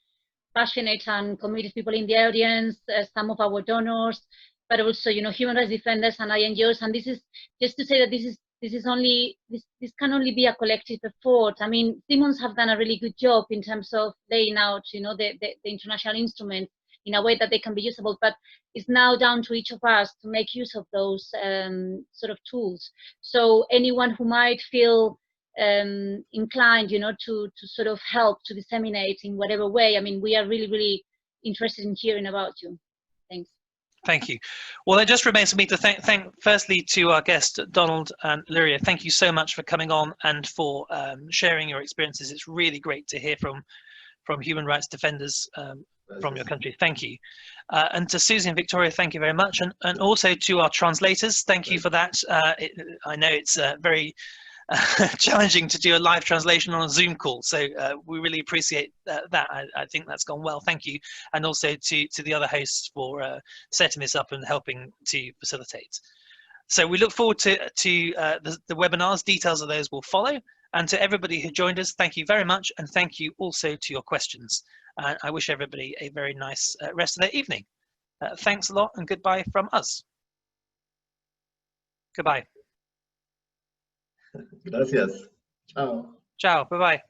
passionate and committed people in the audience, some of our donors, but also, you know, human rights defenders and INGOs. And this is just to say that this can only be a collective effort. I mean, Simmons have done a really good job in terms of laying out, you know, the international instruments in a way that they can be usable, but it's now down to each of us to make use of those sort of tools. So anyone who might feel inclined, you know, to sort of help to disseminate in whatever way, I mean, we are really, really interested in hearing about you. Thanks. Thank you. Well, it just remains for me to thank firstly to our guest, Donald and Luria. Thank you so much for coming on and for sharing your experiences. It's really great to hear from human rights defenders from your country. Thank you. And to Susie and Victoria, thank you very much. And also to our translators, thank you for that. I know it's very challenging to do a live translation on a Zoom call, so we really appreciate that. I think that's gone well. Thank you. And also to the other hosts for setting this up and helping to facilitate. So we look forward to the webinars. Details of those will follow. And to everybody who joined us, thank you very much. And thank you also to your questions. I wish everybody a very nice rest of their evening. Thanks a lot, and goodbye from us. Goodbye. Gracias. Chao. Ciao. Bye-bye.